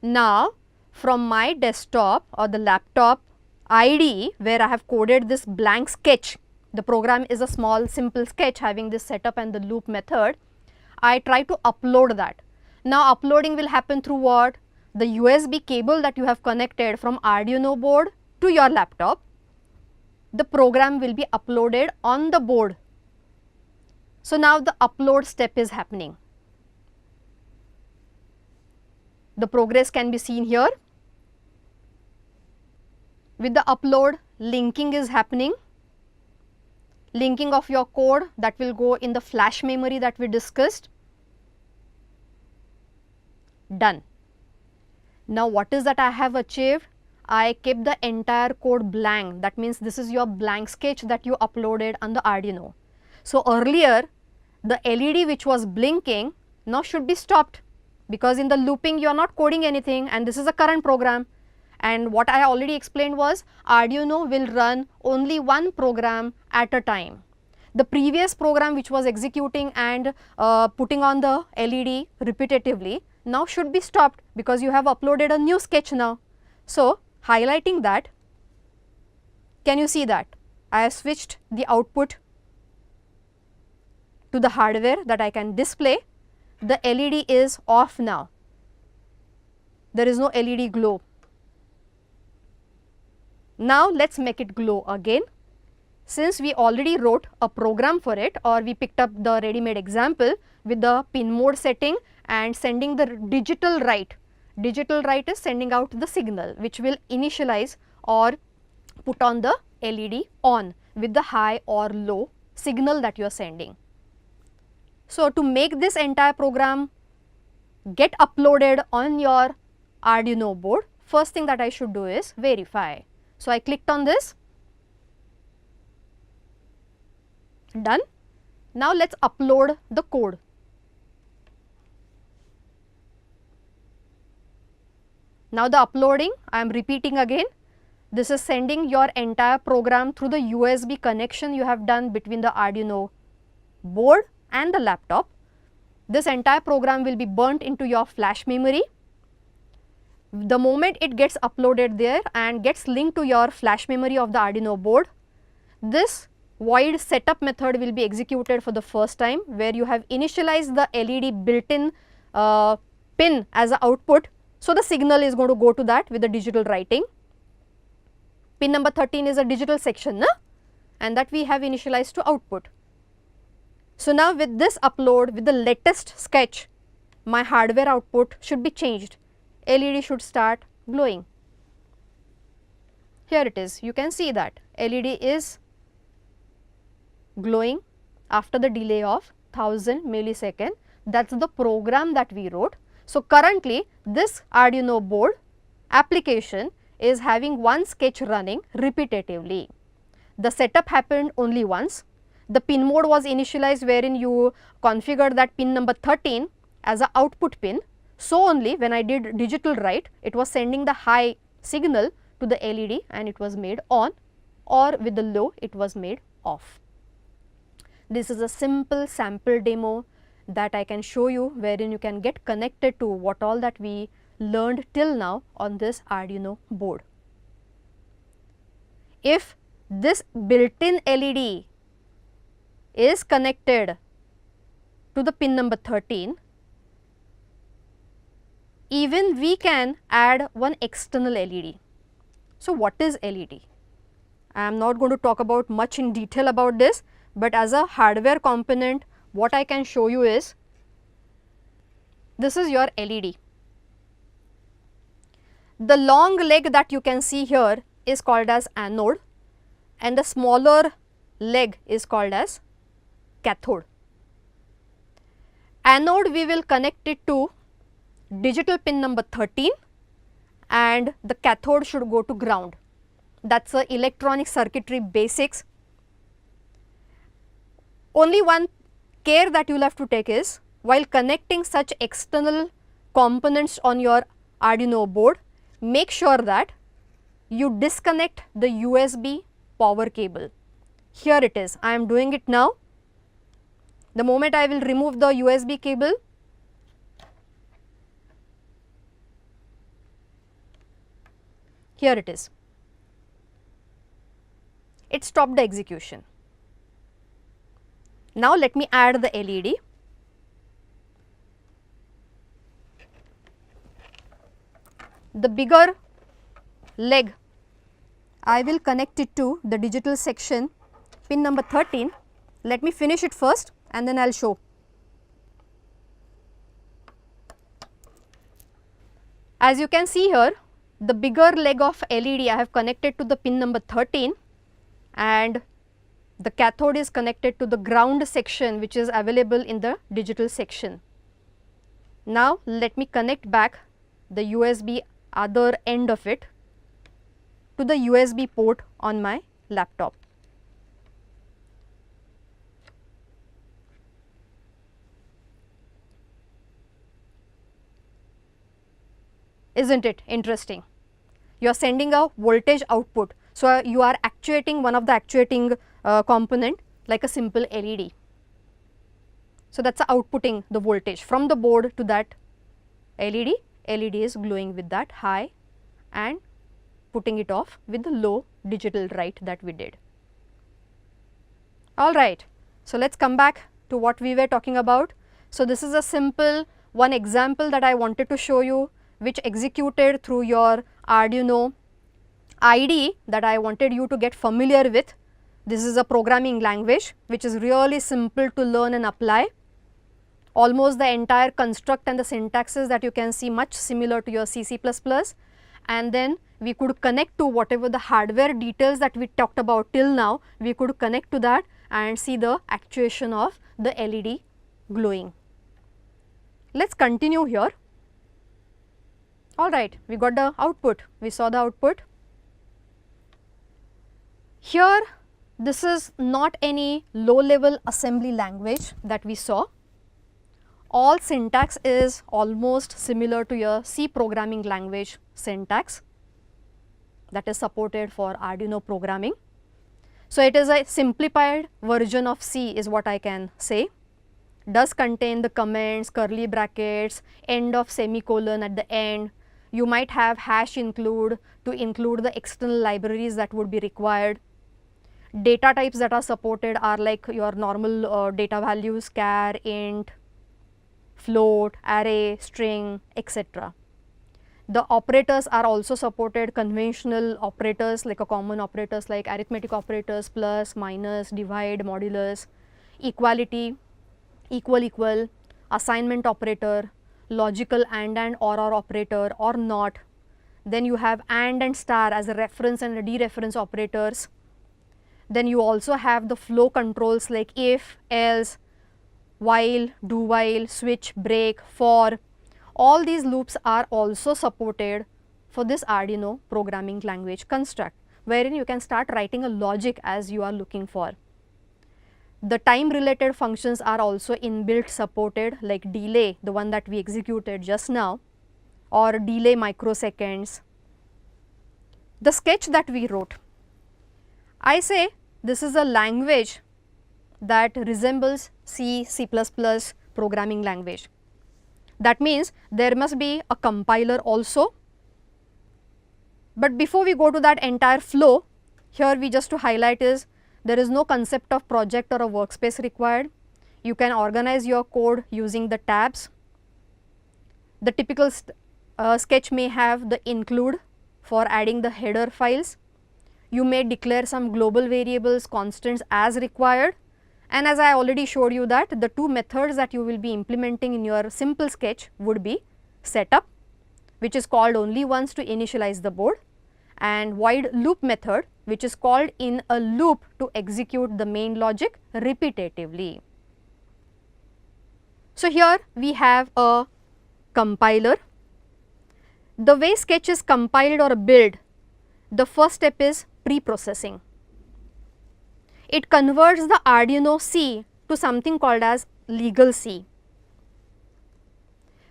Now from my desktop or the laptop IDE where I have coded this blank sketch, the program is a small simple sketch having this setup and the loop method. I try to upload that. Now uploading will happen through what? The USB cable that you have connected from Arduino board to your laptop. The program will be uploaded on the board. So now the upload step is happening. The progress can be seen here. With the upload, linking is happening. Linking of your code that will go in the flash memory that we discussed. Done. Now what is that I have achieved? I kept the entire code blank. That means this is your blank sketch that you uploaded on the Arduino. So earlier the LED which was blinking now should be stopped because in the looping you are not coding anything and this is a current program. And what I already explained was Arduino will run only one program at a time. The previous program which was executing and putting on the LED repetitively now should be stopped because you have uploaded a new sketch now. So highlighting that, can you see that? I have switched the output to the hardware that I can display. The LED is off now. There is no LED glow. Now let us make it glow again. Since we already wrote a program for it, or we picked up the ready-made example with the pin mode setting and sending the digital write. Digital write is sending out the signal which will initialize or put on the LED on with the high or low signal that you are sending. So to make this entire program get uploaded on your Arduino board, first thing that I should do is verify. So I clicked on this, done. Now let's upload the code. Now the uploading, I am repeating again. This is sending your entire program through the USB connection you have done between the Arduino board and the laptop. This entire program will be burnt into your flash memory. The moment it gets uploaded there and gets linked to your flash memory of the Arduino board, this void setup method will be executed for the first time, where you have initialized the LED built-in pin as an output. So the signal is going to go to that with the digital writing. Pin number 13 is a digital section, na? And that we have initialized to output. So now with this upload, with the latest sketch, my hardware output should be changed. LED should start glowing. Here it is, you can see that LED is glowing after the delay of 1000 millisecond. That's the program that we wrote. So currently this Arduino board application is having one sketch running repetitively. The setup happened only once. The pin mode was initialized, wherein you configured that pin number 13 as an output pin. So only when I did digital write, it was sending the high signal to the LED and it was made on, or with the low it was made off. This is a simple sample demo that I can show you, wherein you can get connected to what all that we learned till now on this Arduino board. If this built-in LED is connected to the pin number 13, even we can add one external LED. So what is LED? I am not going to talk about much in detail about this, but as a hardware component, what I can show you is, this is your LED. The long leg that you can see here is called as anode, and the smaller leg is called as cathode. Anode, we will connect it to digital pin number 13, and the cathode should go to ground. That's a electronic circuitry basics. Only one care that you will have to take is, while connecting such external components on your Arduino board, make sure that you disconnect the USB power cable. Here it is, I am doing it now. The moment I will remove the USB cable, here it is. It stopped the execution. Now let me add the LED. The bigger leg, I will connect it to the digital section, pin number 13. Let me finish it first and then I will show. As you can see here, the bigger leg of LED I have connected to the pin number 13, and the cathode is connected to the ground section, which is available in the digital section. Now let me connect back the USB other end of it to the USB port on my laptop. Isn't it interesting? You are sending a voltage output. So you are actuating one of the actuating component like a simple LED. So that's outputting the voltage from the board to that LED. LED is glowing with that high and putting it off with the low digital write that we did. Alright, so let's come back to what we were talking about. So this is a simple one example that I wanted to show you, which executed through your Arduino IDE that I wanted you to get familiar with. This is a programming language which is really simple to learn and apply. Almost the entire construct and the syntaxes that you can see much similar to your C++, and then we could connect to whatever the hardware details that we talked about till now, we could connect to that and see the actuation of the LED glowing. Let's continue here. Alright, we got the output, we saw the output. Here This is not any low level assembly language that we saw. All syntax is almost similar to your C programming language syntax that is supported for Arduino programming. So, it is a simplified version of C is what I can say. Does contain the comments, curly brackets, end of semicolon at the end. You might have hash include to include the external libraries that would be required. Data types that are supported are like your normal data values, char, int, float, array, string, etc. The operators are also supported, conventional operators like a common operators like arithmetic operators, plus, minus, divide, modulus, equality, equal, assignment operator, logical and or operator or not. Then you have and star as a reference and a dereference operators. Then you also have the flow controls like if, else, while, do while, switch, break, for. All these loops are also supported for this Arduino programming language construct, wherein you can start writing a logic as you are looking for. The time related functions are also inbuilt supported like delay, the one that we executed just now, or delay microseconds. The sketch that we wrote, I say this is a language that resembles C, C++ programming language. That means there must be a compiler also. But before we go to that entire flow, here we just to highlight is there is no concept of project or a workspace required. You can organize your code using the tabs. The typical sketch may have the include for adding the header files. You may declare some global variables, constants as required. And as I already showed you that the two methods that you will be implementing in your simple sketch would be setup, which is called only once to initialize the board, and void loop method, which is called in a loop to execute the main logic repetitively. So, here we have a compiler. The way sketch is compiled or built, the first step is pre-processing. It converts the Arduino C to something called as legal C.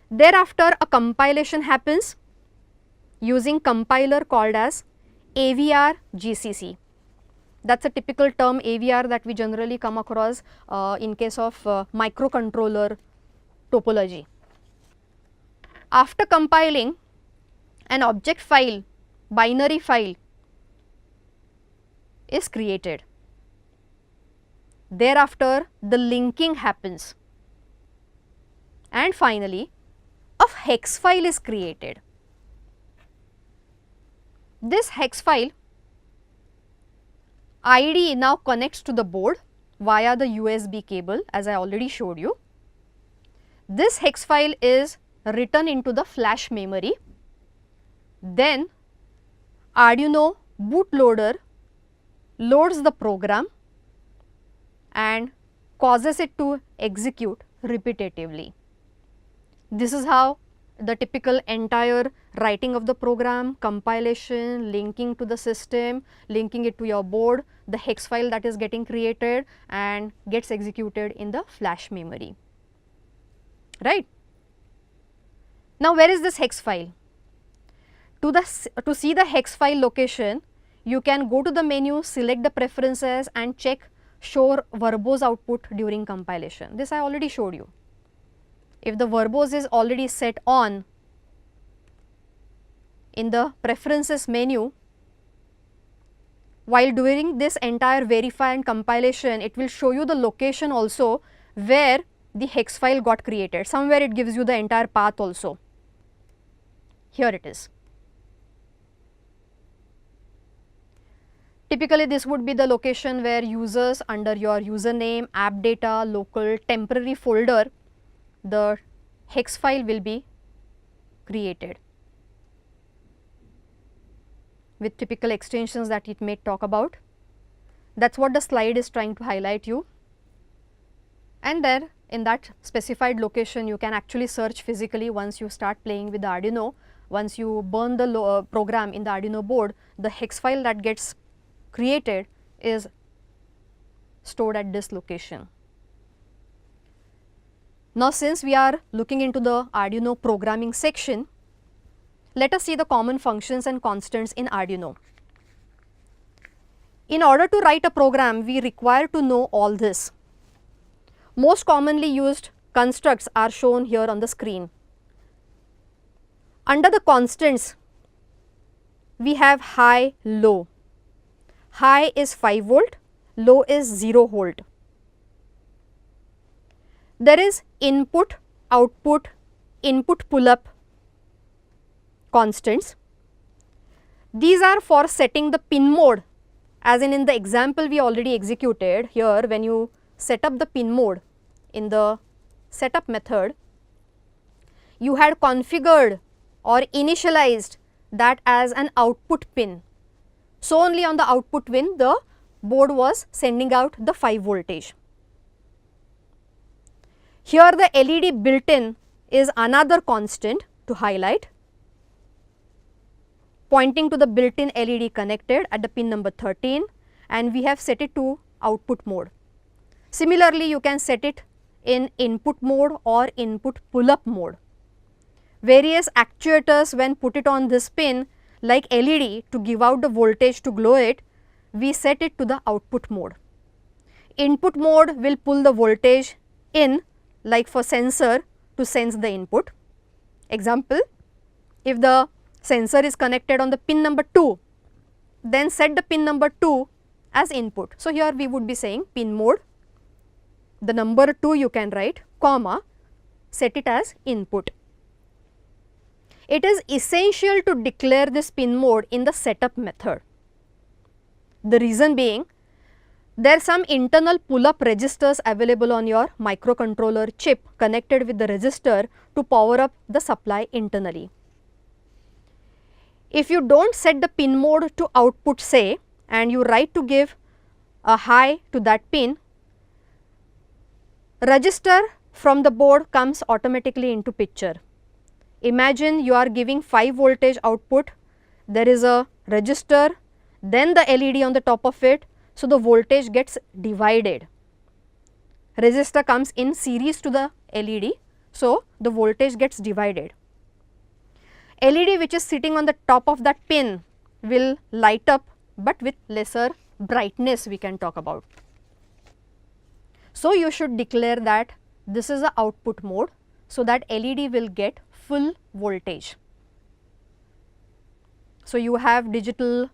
Thereafter, a compilation happens using compiler called as AVR GCC. That is a typical term AVR that we generally come across in case of microcontroller topology. After compiling, an object file, binary file is created. Thereafter, the linking happens, and finally, a hex file is created. This hex file ID now connects to the board via the USB cable, as I already showed you. This hex file is written into the flash memory. Then Arduino bootloader loads the program and causes it to execute repetitively. This is how the typical entire writing of the program, compilation, linking to the system, linking it to your board, the hex file that is getting created and gets executed in the flash memory, right. Now, where is this hex file? To see the hex file location, you can go to the menu, select the preferences and check show verbose output during compilation. This I already showed you. If the verbose is already set on in the preferences menu, while doing this entire verify and compilation, it will show you the location also where the hex file got created. Somewhere it gives you the entire path also. Here it is. Typically, this would be the location where users under your username, app data, local, temporary folder, the hex file will be created with typical extensions that it may talk about. That is what the slide is trying to highlight you. And there in that specified location, you can actually search physically once you start playing with the Arduino. Once you burn the program in the Arduino board, the hex file that gets created is stored at this location. Now, since we are looking into the Arduino programming section, let us see the common functions and constants in Arduino. In order to write a program, we require to know all this. Most commonly used constructs are shown here on the screen. Under the constants, we have high, low. High is 5 volt, low is 0 volt. There is input, output, input pull-up constants. These are for setting the pin mode, as in the example we already executed here. When you set up the pin mode in the setup method, you had configured or initialized that as an output pin. So, only on the output pin the board was sending out the 5 voltage. Here the LED built in is another constant to highlight, pointing to the built in LED connected at the pin number 13, and we have set it to output mode. Similarly, you can set it in input mode or input pull-up mode. Various actuators, when put it on this pin like LED to give out the voltage to glow it, we set it to the output mode. Input mode will pull the voltage in, like for sensor to sense the input. Example, if the sensor is connected on the pin number 2, then set the pin number 2 as input. So, here we would be saying pin mode, the number 2 you can write, comma, set it as input. It is essential to declare this pin mode in the setup method. The reason being, there are some internal pull-up registers available on your microcontroller chip connected with the resistor to power up the supply internally. If you do not set the pin mode to output, say, and you write to give a high to that pin, register from the board comes automatically into picture. Imagine you are giving 5 voltage output, there is a register, then the LED on the top of it, so the voltage gets divided. Resistor comes in series to the LED, so the voltage gets divided. LED which is sitting on the top of that pin will light up, but with lesser brightness we can talk about. So, you should declare that this is the output mode, so that LED will get full voltage. So, you have digital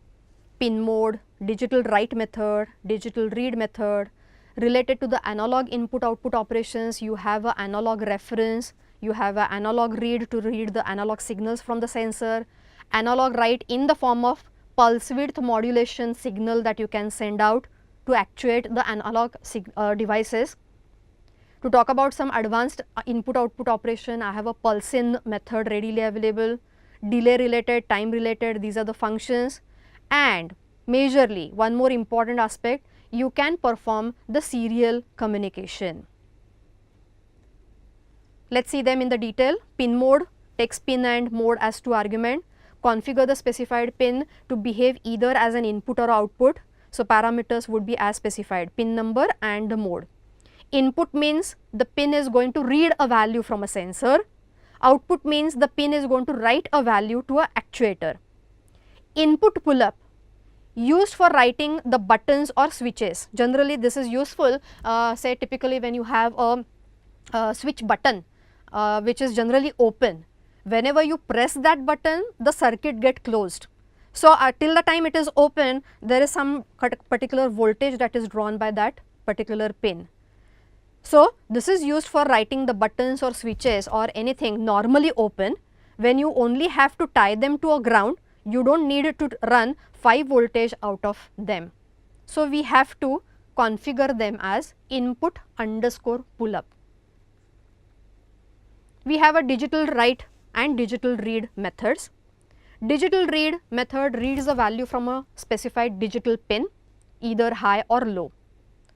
pin mode, digital write method, digital read method. Related to the analog input output operations, you have an analog reference, you have an analog read to read the analog signals from the sensor, analog write in the form of pulse width modulation signal that you can send out to actuate the analog devices. To talk about some advanced input output operation, I have a pulse in method readily available, delay related, time related, these are the functions, and majorly one more important aspect, you can perform the serial communication. Let us see them in the detail. Pin mode takes pin and mode as 2 argument, configure the specified pin to behave either as an input or output. So, parameters would be as specified, pin number and the mode. Input means the pin is going to read a value from a sensor, output means the pin is going to write a value to an actuator. Input pull-up used for writing the buttons or switches. Generally this is useful, say typically when you have a switch button which is generally open. Whenever you press that button, the circuit get closed. So, till the time it is open, there is some particular voltage that is drawn by that particular pin. So, this is used for writing the buttons or switches or anything normally open. When you only have to tie them to a ground, you do not need to run 5 voltage out of them. So, we have to configure them as input underscore pull up. We have a digital write and digital read methods. Digital read method reads the value from a specified digital pin, either high or low.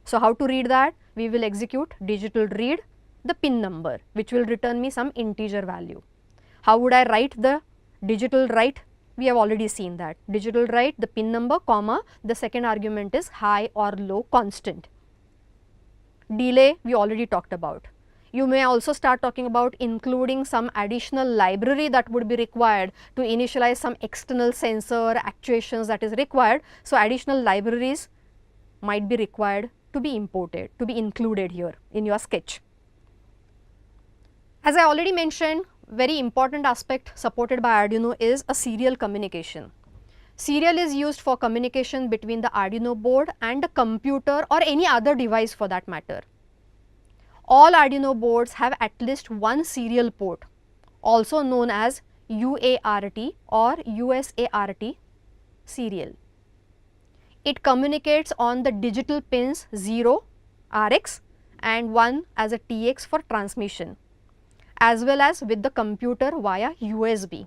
So, how to read that? We will execute digital read the pin number, which will return me some integer value. How would I write the digital write? We have already seen that. Digital write the pin number, comma, the second argument is high or low constant. Delay we already talked about. You may also start talking about including some additional library that would be required to initialize some external sensor actuations that is required. So, additional libraries might be required to be imported, to be included here in your sketch. As I already mentioned, very important aspect supported by Arduino is a serial communication. Serial is used for communication between the Arduino board and a computer or any other device for that matter. All Arduino boards have at least one serial port, also known as UART or USART serial. It communicates on the digital pins 0 RX and 1 as a TX for transmission, as well as with the computer via USB.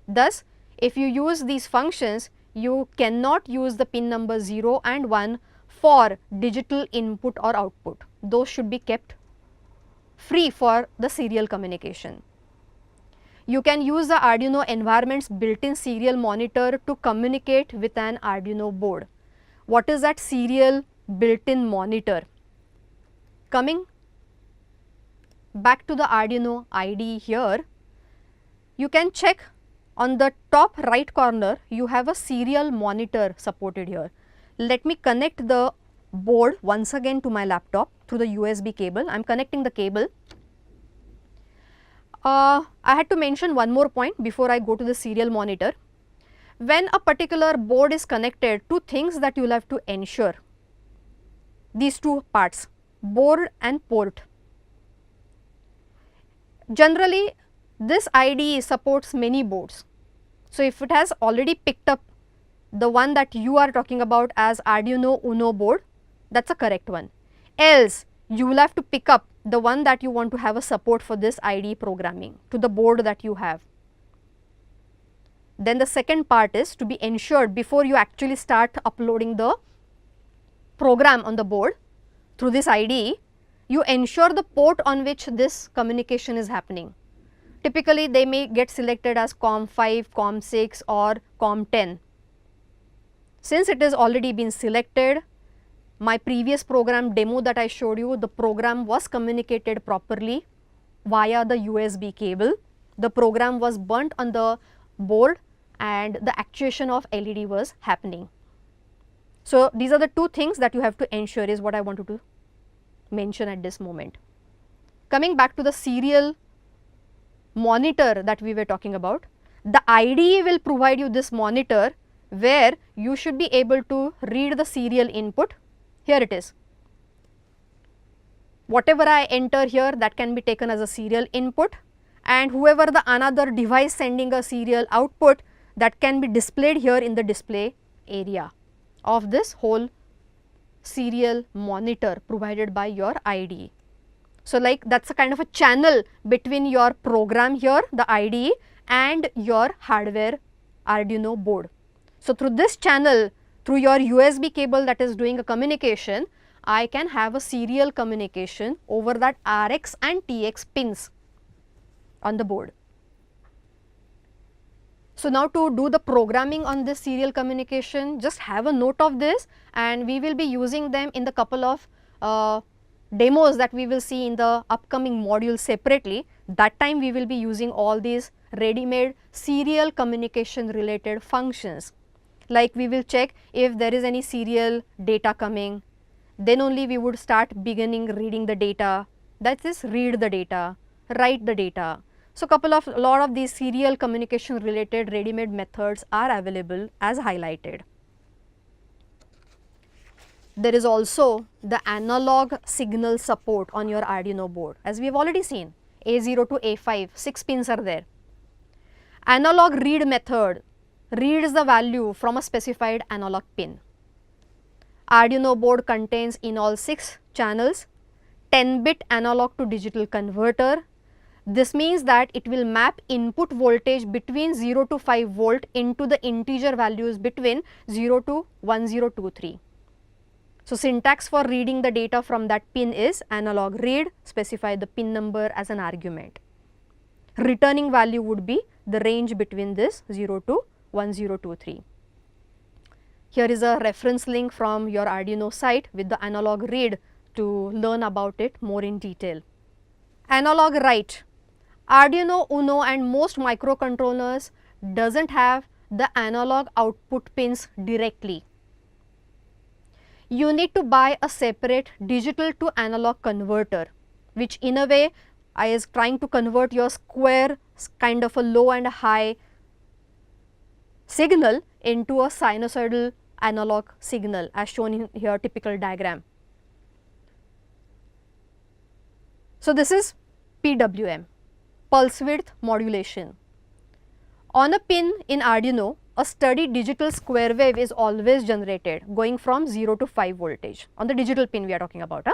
Thus, if you use these functions, you cannot use the pin number 0 and 1 for digital input or output. Those should be kept free for the serial communication. You can use the Arduino environment's built-in serial monitor to communicate with an Arduino board. What is that serial built-in monitor? Coming back to the Arduino IDE here, you can check on the top right corner, you have a serial monitor supported here. Let me connect the board once again to my laptop through the USB cable. I am connecting the cable. I had to mention one more point before I go to the serial monitor. When a particular board is connected, two things that you will have to ensure, these two parts, board and port. Generally, this IDE supports many boards. So, if it has already picked up the one that you are talking about as Arduino Uno board, that is a correct one. Else, you will have to pick up the one that you want to have a support for this IDE programming to the board that you have. Then the second part is to be ensured before you actually start uploading the program on the board through this IDE, you ensure the port on which this communication is happening. Typically, they may get selected as COM5, COM6 or COM10. Since it has already been selected, my previous program demo that I showed you, the program was communicated properly via the USB cable. The program was burnt on the board and the actuation of LED was happening. So, these are the two things that you have to ensure is what I wanted to mention at this moment. Coming back to the serial monitor that we were talking about, the IDE will provide you this monitor where you should be able to read the serial input. Here it is. Whatever I enter here, that can be taken as a serial input, and whoever the another device sending a serial output, that can be displayed here in the display area of this whole serial monitor provided by your IDE. So, like that is a kind of a channel between your program here, the IDE, and your hardware Arduino board. So, through this channel, through your USB cable that is doing a communication, I can have a serial communication over that RX and TX pins on the board. So, now to do the programming on this serial communication, just have a note of this, and we will be using them in the couple of demos that we will see in the upcoming module separately. That time we will be using all these ready-made serial communication related functions. Like we will check if there is any serial data coming, then only we would start beginning reading the data, that is read the data, write the data. So, lot of these serial communication related ready-made methods are available as highlighted. There is also the analog signal support on your Arduino board, as we have already seen. A0 to A5, 6 pins are there. Analog read method reads the value from a specified analog pin. Arduino board contains in all 6 channels, 10-bit analog to digital converter. This means that it will map input voltage between 0 to 5 volt into the integer values between 0 to 1023. So, syntax for reading the data from that pin is analog read, specify the pin number as an argument. Returning value would be the range between this 0 to 1023. Here is a reference link from your Arduino site with the analog read to learn about it more in detail. Analog write. Arduino Uno and most microcontrollers doesn't have the analog output pins directly. You need to buy a separate digital to analog converter, which in a way is trying to convert your square kind of a low and a high signal into a sinusoidal analog signal as shown in here typical diagram. So, this is PWM, pulse width modulation. On a pin in Arduino, a steady digital square wave is always generated going from 0 to 5 voltage on the digital pin we are talking about.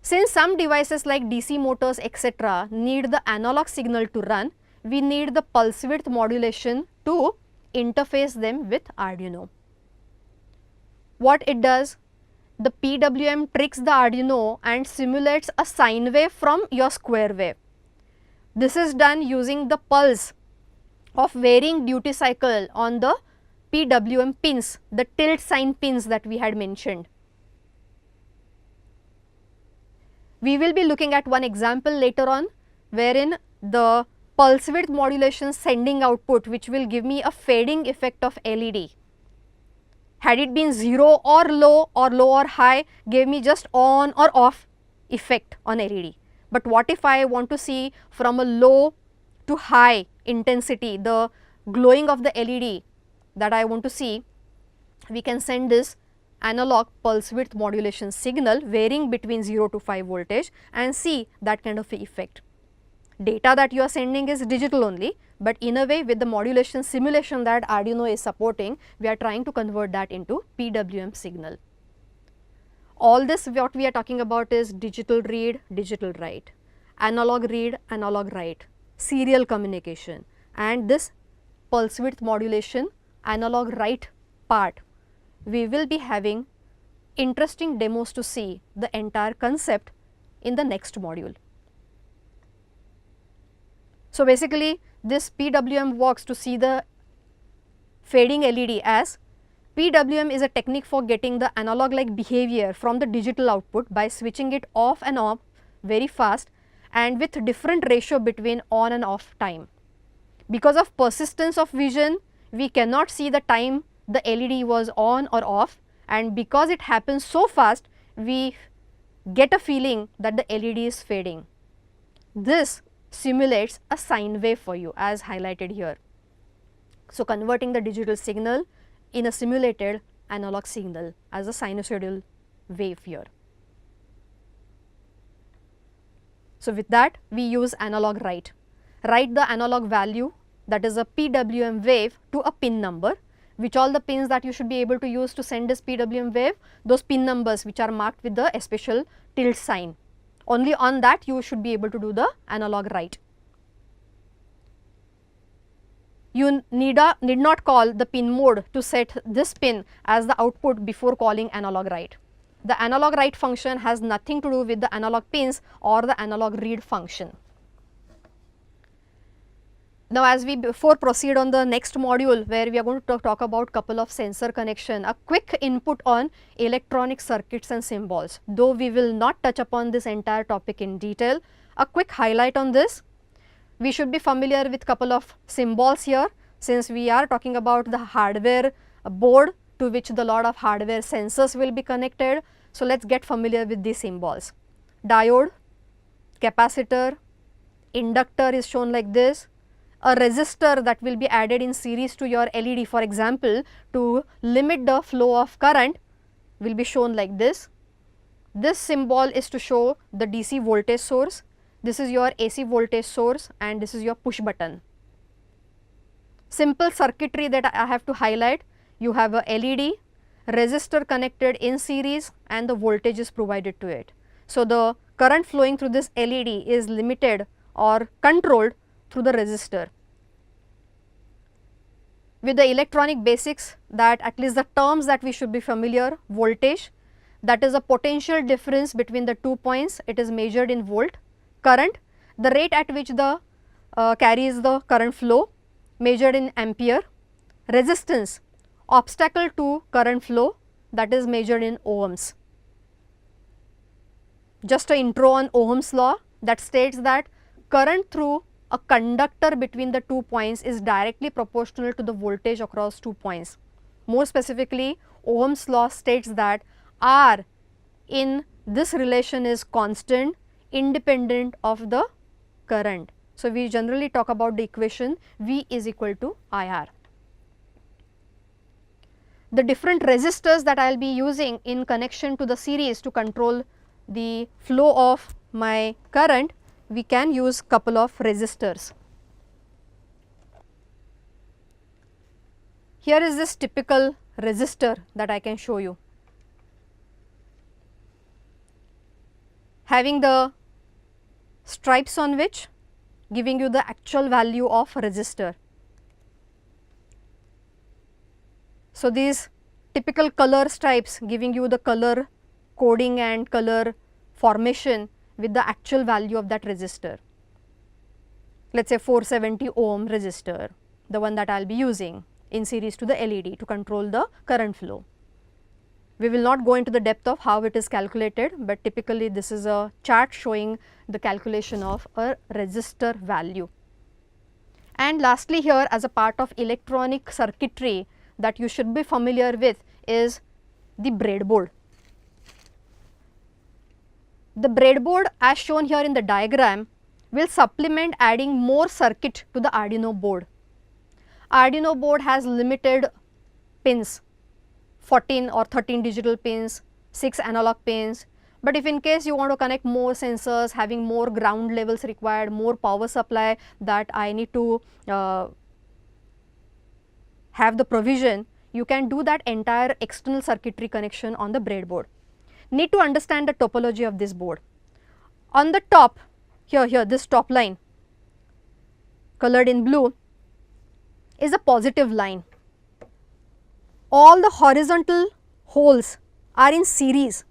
Since some devices like DC motors etc. need the analog signal to run, we need the pulse width modulation to interface them with Arduino. What it does? The PWM tricks the Arduino and simulates a sine wave from your square wave. This is done using the pulse of varying duty cycle on the PWM pins, the tilt sign pins that we had mentioned. We will be looking at one example later on wherein the pulse width modulation sending output, which will give me a fading effect of LED. Had it been 0 or low or high, gave me just on or off effect on LED. But what if I want to see from a low to high intensity, the glowing of the LED that I want to see, we can send this analog pulse width modulation signal varying between 0 to 5 voltage and see that kind of effect. Data that you are sending is digital only, but in a way with the modulation simulation that Arduino is supporting, we are trying to convert that into PWM signal. All this what we are talking about is digital read, digital write, analog read, analog write, serial communication, and this pulse width modulation analog write part. We will be having interesting demos to see the entire concept in the next module. So, basically this PWM works to see the fading LED as PWM is a technique for getting the analog like behavior from the digital output by switching it off and on very fast and with different ratio between on and off time. Because of persistence of vision, we cannot see the time the LED was on or off, and because it happens so fast, we get a feeling that the LED is fading. This simulates a sine wave for you as highlighted here. So, converting the digital signal in a simulated analog signal as a sinusoidal wave here. So, with that we use analog write. Write the analog value, that is a PWM wave, to a pin number. Which all the pins that you should be able to use to send this PWM wave? Those pin numbers which are marked with the special tilt sign. Only on that you should be able to do the analog write. You need not call the pin mode to set this pin as the output before calling analog write. The analog write function has nothing to do with the analog pins or the analog read function. Now, as we before proceed on the next module where we are going to talk about couple of sensor connection, a quick input on electronic circuits and symbols. Though we will not touch upon this entire topic in detail, a quick highlight on this. We should be familiar with couple of symbols here, since we are talking about the hardware board to which the lot of hardware sensors will be connected. So, let us get familiar with these symbols. Diode, capacitor, inductor is shown like this. A resistor that will be added in series to your LED, for example, to limit the flow of current will be shown like this. This symbol is to show the DC voltage source, this is your AC voltage source, and this is your push button. Simple circuitry that I have to highlight: you have a LED, resistor connected in series, and the voltage is provided to it. So, the current flowing through this LED is limited or controlled through the resistor. With the electronic basics, that at least the terms that we should be familiar: voltage, that is a potential difference between the 2 points, it is measured in volt. Current, the rate at which the carries the current flow, measured in ampere. Resistance, obstacle to current flow, that is measured in ohms. just an intro on Ohm's law that states that current through a conductor between the 2 points is directly proportional to the voltage across 2 points. More specifically, Ohm's law states that R in this relation is constant independent of the current. So, we generally talk about the equation V is equal to IR. The different resistors that I will be using in connection to the series to control the flow of my current, we can use couple of resistors. Here is this typical resistor that I can show you, having the stripes on which giving you the actual value of resistor. So, these typical color stripes giving you the color coding and color formation with the actual value of that resistor. Let us say 470 ohm resistor, the one that I will be using in series to the LED to control the current flow. We will not go into the depth of how it is calculated, but typically this is a chart showing the calculation of a resistor value. And lastly, here as a part of electronic circuitry that you should be familiar with is the breadboard. The breadboard as shown here in the diagram will supplement adding more circuit to the Arduino board. Arduino board has limited pins, 14 or 13 digital pins, 6 analog pins, but if in case you want to connect more sensors, having more ground levels required, more power supply that I need to have the provision, you can do that entire external circuitry connection on the breadboard. Need to understand the topology of this board. On the top, here this top line colored in blue is a positive line. All the horizontal holes are in series,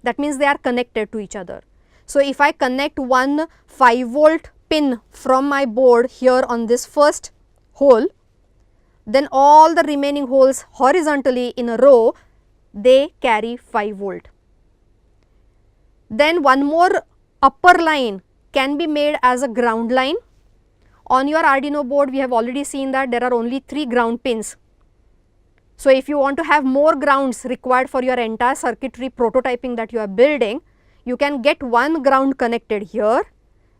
that means they are connected to each other. So, if I connect one 5 volt pin from my board here on this first hole, then all the remaining holes horizontally in a row, they carry 5 volt. Then one more upper line can be made as a ground line. On your Arduino board, we have already seen that there are only 3 ground pins. So, if you want to have more grounds required for your entire circuitry prototyping that you are building, you can get one ground connected here,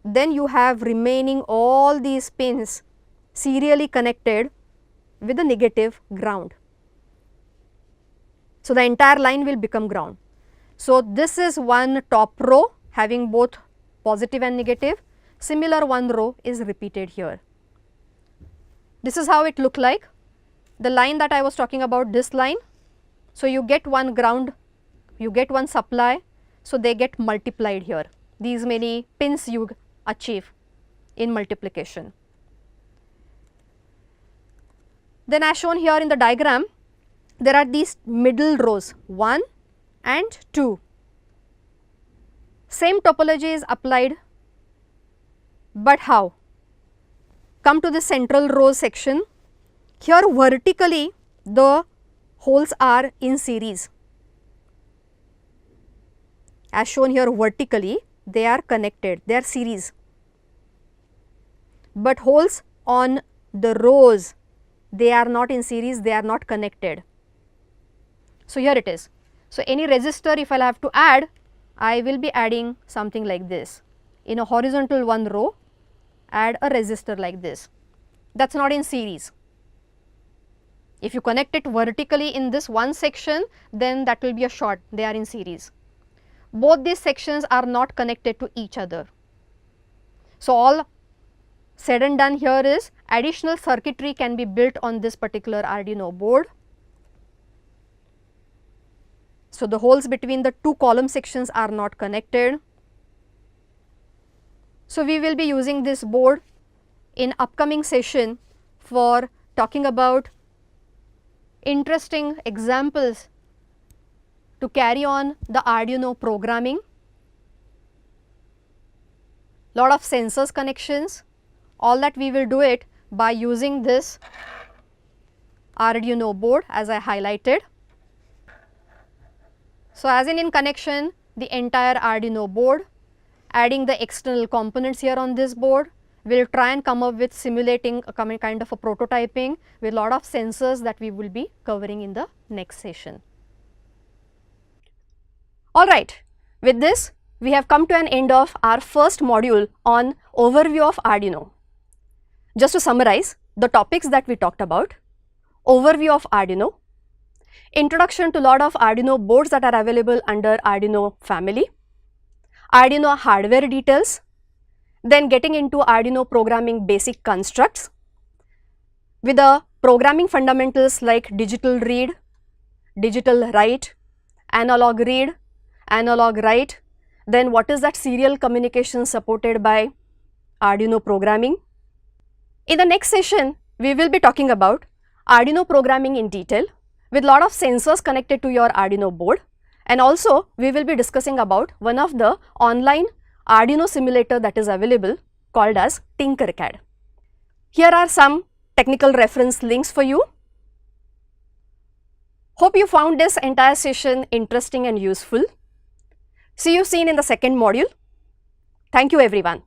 then you have remaining all these pins serially connected with a negative ground. So, the entire line will become ground. So, this is one top row having both positive and negative, similar one row is repeated here. This is how it look like. The line that I was talking about, this line, so you get one ground, you get one supply, so they get multiplied here. These many pins you achieve in multiplication. Then as shown here in the diagram, there are these middle rows 1 and 2. Same topology is applied, but how? Come to the central row section. Here vertically the holes are in series. As shown here vertically, they are connected, they are series. But holes on the rows, they are not in series, they are not connected. So, here it is. So, any resistor if I will have to add, I will be adding something like this. In a horizontal one row, add a resistor like this. That is not in series. If you connect it vertically in this one section, then that will be a short, they are in series. Both these sections are not connected to each other. So, all said and done here is additional circuitry can be built on this particular Arduino board. So, the holes between the 2 column sections are not connected. So, we will be using this board in upcoming session for talking about interesting examples to carry on the Arduino programming, lot of sensors connections, all that we will do it by using this Arduino board as I highlighted. So, as in connection the entire Arduino board, adding the external components here on this board. We'll try and come up with simulating a kind of a prototyping with a lot of sensors that we will be covering in the next session. Alright, with this we have come to an end of our first module on overview of Arduino. Just to summarize the topics that we talked about: overview of Arduino, introduction to a lot of Arduino boards that are available under Arduino family, Arduino hardware details, then getting into Arduino programming basic constructs with the programming fundamentals like digital read, digital write, analog read, analog write, then what is that serial communication supported by Arduino programming. In the next session, we will be talking about Arduino programming in detail with lot of sensors connected to your Arduino board, and also we will be discussing about one of the online Arduino simulator that is available called as Tinkercad. Here are some technical reference links for you. Hope you found this entire session interesting and useful. See you soon in the second module. Thank you everyone.